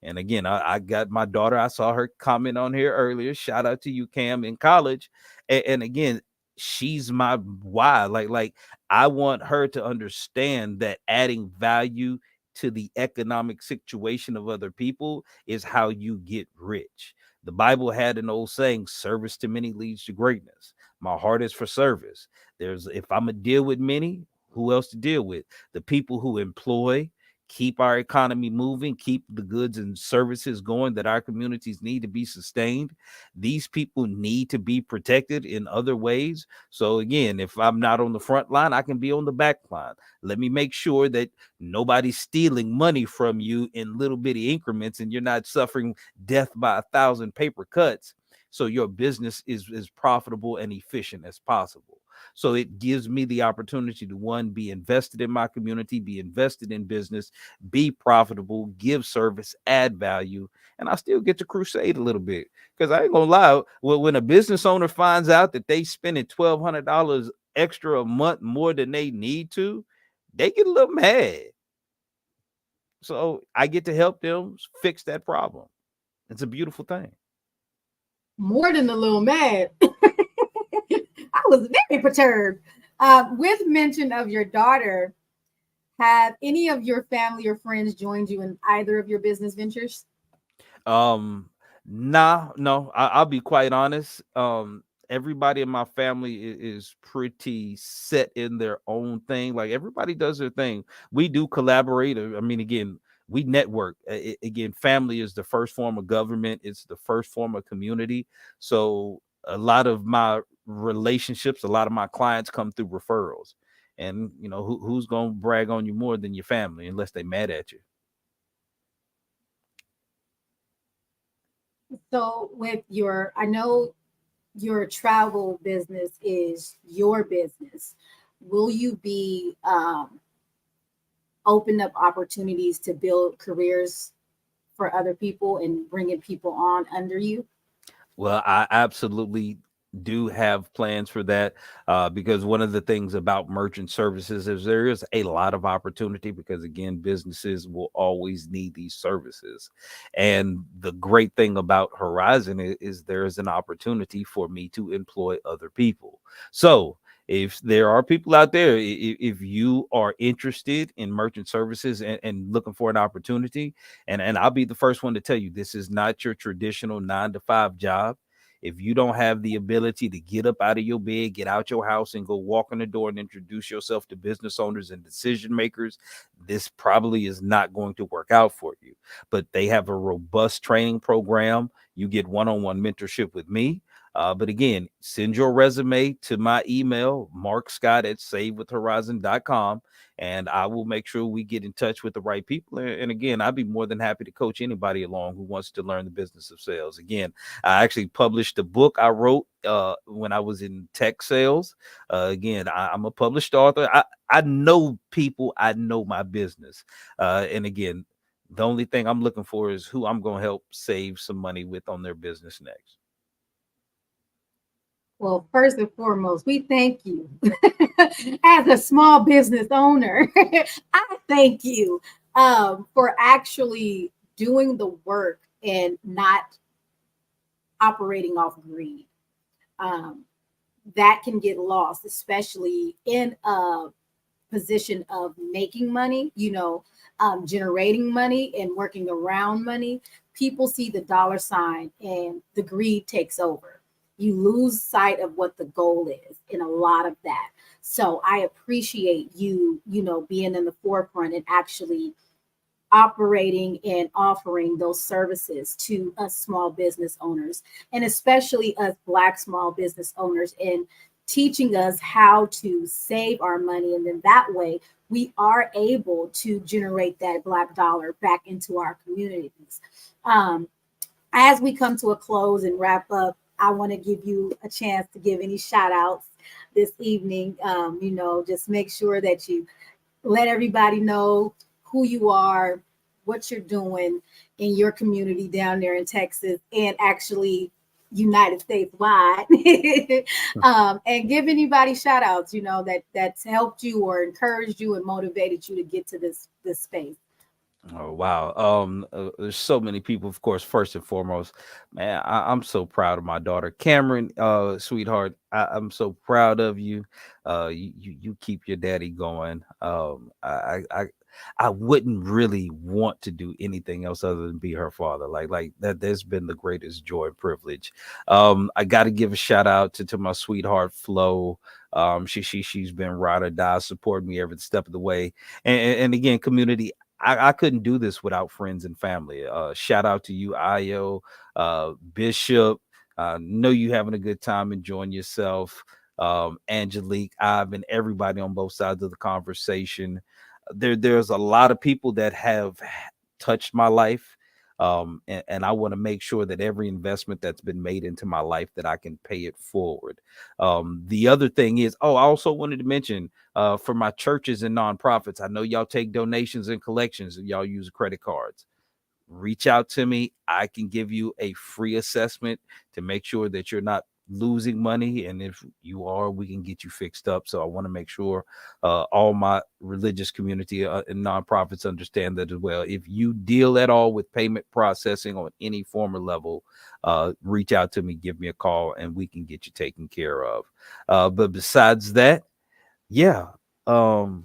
And again, I got my daughter. I saw her comment on here earlier. Shout out to you, Cam, in college. And again, she's my why. Like I want her to understand that adding value to the economic situation of other people is how you get rich. The Bible had an old saying, service to many leads to greatness. My heart is for service. If I'm gonna deal with many, who else to deal with? The people who employ, keep our economy moving, keep the goods and services going that our communities need to be sustained. These people need to be protected in other ways. So again, if I'm not on the front line, I can be on the back line. Let me make sure that nobody's stealing money from you in little bitty increments and you're not suffering death by 1,000 paper cuts. So your business is as profitable and efficient as possible. So it gives me the opportunity to, one, be invested in my community, be invested in business, be profitable, give service, add value, and I still get to crusade a little bit. Because I ain't gonna lie, when a business owner finds out that they spending $1,200 extra a month more than they need to, they get a little mad. So I get to help them fix that problem. It's a beautiful thing. More than a little mad. I was very perturbed. With mention of your daughter, have any of your family or friends joined you in either of your business ventures? Nah, no, I'll be quite honest. Everybody in my family is pretty set in their own thing. Like everybody does their thing. We do collaborate. I mean, again, we network. Again, family is the first form of government. It's the first form of community. So a lot of my relationships, a lot of my clients come through referrals. And who's gonna brag on you more than your family, unless they mad at you. So with your, I know your travel business is your business. Will you be open up opportunities to build careers for other people and bringing people on under you? Well, I absolutely do have plans for that, because one of the things about merchant services is there is a lot of opportunity because, again, businesses will always need these services. And the great thing about Horizon is there is an opportunity for me to employ other people. So, if there are people out there, if you are interested in merchant services and looking for an opportunity, and I'll be the first one to tell you, this is not your traditional 9 to 5 job. If you don't have the ability to get up out of your bed, get out your house and go walk in the door and introduce yourself to business owners and decision makers, this probably is not going to work out for you. But they have a robust training program. You get one-on-one mentorship with me. But again, send your resume to my email, markscott@savewithhorizon.com, and I will make sure we get in touch with the right people. And again, I'd be more than happy to coach anybody along who wants to learn the business of sales. Again, I actually published a book I wrote when I was in tech sales. Again, I'm a published author. I know people, I know my business. And again, the only thing I'm looking for is who I'm going to help save some money with on their business next. Well, first and foremost, we thank you. As a small business owner, I thank you for actually doing the work and not operating off greed. Um, that can get lost, especially in a position of making money, generating money and working around money. People see the dollar sign and the greed takes over. You lose sight of what the goal is in a lot of that. So I appreciate you, being in the forefront and actually operating and offering those services to us small business owners, and especially us Black small business owners, and teaching us how to save our money. And then that way we are able to generate that Black dollar back into our communities. Um, as we come to a close and wrap up, I want to give you a chance to give any shout outs this evening. Just make sure that you let everybody know who you are, what you're doing in your community down there in Texas, and actually United States wide. And give anybody shout outs, that's helped you or encouraged you and motivated you to get to this space. Oh wow. There's so many people, of course. First and foremost, man, I'm so proud of my daughter, Cameron, sweetheart. I'm so proud of you. You keep your daddy going. I wouldn't really want to do anything else other than be her father. Like that, that's been the greatest joy and privilege. I got to give a shout out to my sweetheart Flo. She's been ride or die, support me every step of the way. And again, community, I couldn't do this without friends and family. Shout out to you, Io, Bishop. Know you having a good time, enjoying yourself. Angelique, Ivan, everybody on both sides of the conversation. There's a lot of people that have touched my life. And I want to make sure that every investment that's been made into my life that I can pay it forward. The other thing is, I also wanted to mention for my churches and nonprofits, I know y'all take donations and collections and y'all use credit cards. Reach out to me. I can give you a free assessment to make sure that you're not losing money. And if you are, we can get you fixed up. So I want to make sure all my religious community and nonprofits understand that as well. If you deal at all with payment processing on any form or level, reach out to me, give me a call, and we can get you taken care of. But besides that, yeah, man,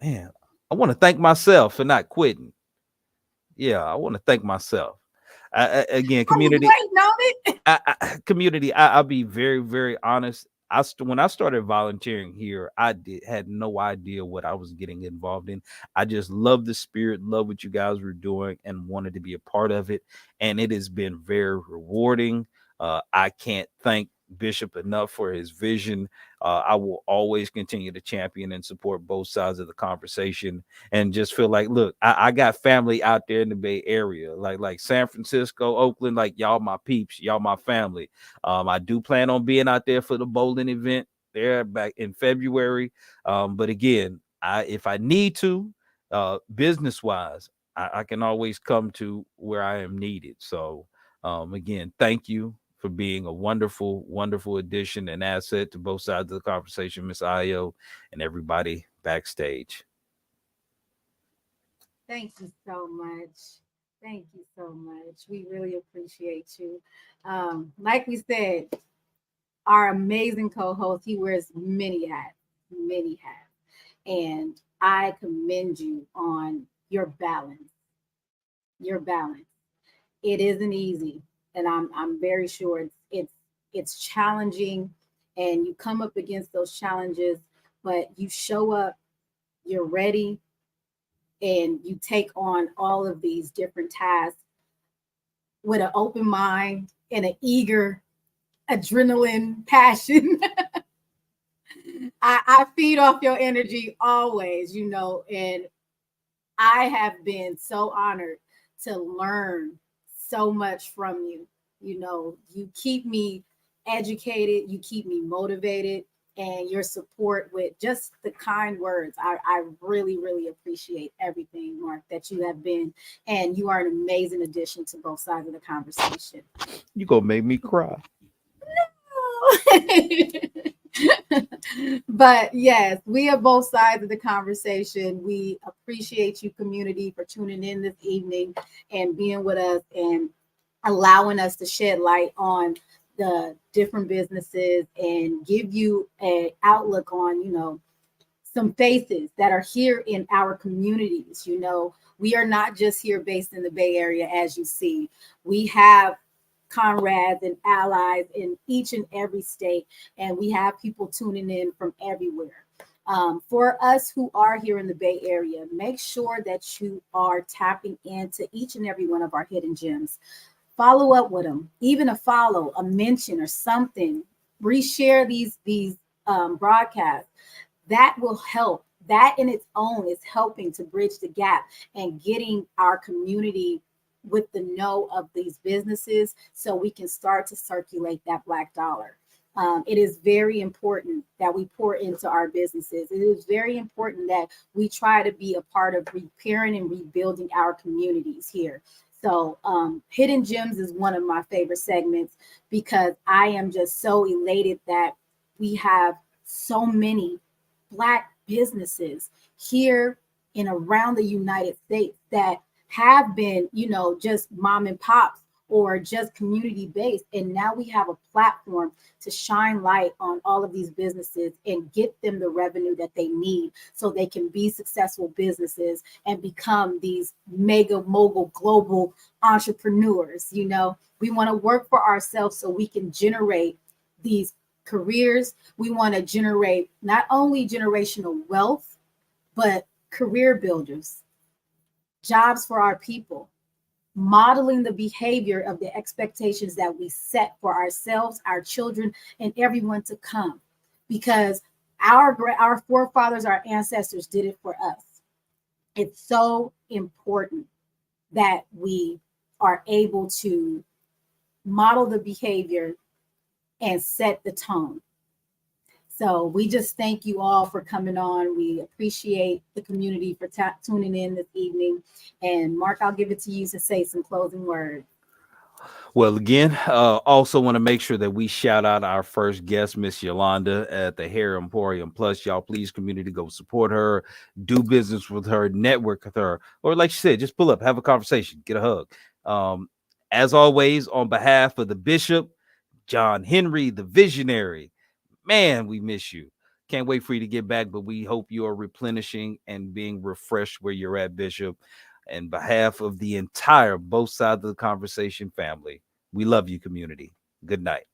I want to thank myself for not quitting. Yeah, I want to thank myself. Again, I was community, waiting on it. community. I'll be very, very honest. When I started volunteering here, had no idea what I was getting involved in. I just love the spirit, love what you guys were doing, and wanted to be a part of it. And it has been very rewarding. I can't thank Bishop enough for his vision. I will always continue to champion and support both sides of the conversation, and just feel like, look, I got family out there in the Bay Area, like San Francisco, Oakland, like y'all my peeps, y'all my family. I do plan on being out there for the bowling event there back in February. But again, if I need to, business wise, I can always come to where I am needed. So again, thank you for being a wonderful, wonderful addition and asset to both sides of the conversation, Miss Io, and everybody backstage. Thank you so much. Thank you so much. We really appreciate you. Like we said, our amazing co-host, he wears many hats, many hats. And I commend you on your balance. Your balance. It isn't easy, and I'm very sure it's challenging, and you come up against those challenges, but you show up, you're ready, and you take on all of these different tasks with an open mind and an eager adrenaline passion. I feed off your energy always, and I have been so honored to learn so much from you. You keep me educated, you keep me motivated, and your support with just the kind words. I really, really appreciate everything, Mark, that you have been. And you are an amazing addition to both sides of the conversation. You gonna make me cry. But yes, we are both sides of the conversation. We appreciate you, community, for tuning in this evening and being with us and allowing us to shed light on the different businesses and give you an outlook on, some faces that are here in our communities. We are not just here based in the Bay Area, as you see. We have comrades and allies in each and every state, and we have people tuning in from everywhere. For us who are here in the Bay Area, make sure that you are tapping into each and every one of our hidden gems. Follow up with them, even a follow, a mention, or something. Reshare these broadcasts. That will help. That in its own is helping to bridge the gap and getting our community with the know of these businesses, so we can start to circulate that Black dollar. It is very important that we pour into our businesses. It is very important that we try to be a part of repairing and rebuilding our communities here. So Hidden Gems is one of my favorite segments, because I am just so elated that we have so many Black businesses here and around the United States that have been, just mom and pops or just community based. And now we have a platform to shine light on all of these businesses and get them the revenue that they need so they can be successful businesses and become these mega mogul global entrepreneurs. We want to work for ourselves so we can generate these careers. We want to generate not only generational wealth, but career builders, jobs for our people, modeling the behavior of the expectations that we set for ourselves, our children, and everyone to come. Because our forefathers, our ancestors did it for us. It's so important that we are able to model the behavior and set the tone. So we just thank you all for coming on. We appreciate the community for tuning in this evening. And Mark, I'll give it to you to say some closing words. Well, again, also want to make sure that we shout out our first guest, Miss Yolanda at the Hair Emporium Plus. Y'all, please, community, go support her, do business with her, network with her, or like she said, just pull up, have a conversation, get a hug. As always, on behalf of the Bishop, John Henry, the visionary, man, we miss you. Can't wait for you to get back, but we hope you are replenishing and being refreshed where you're at, Bishop. And behalf of the entire both sides of the conversation family, we love you, community. Good night.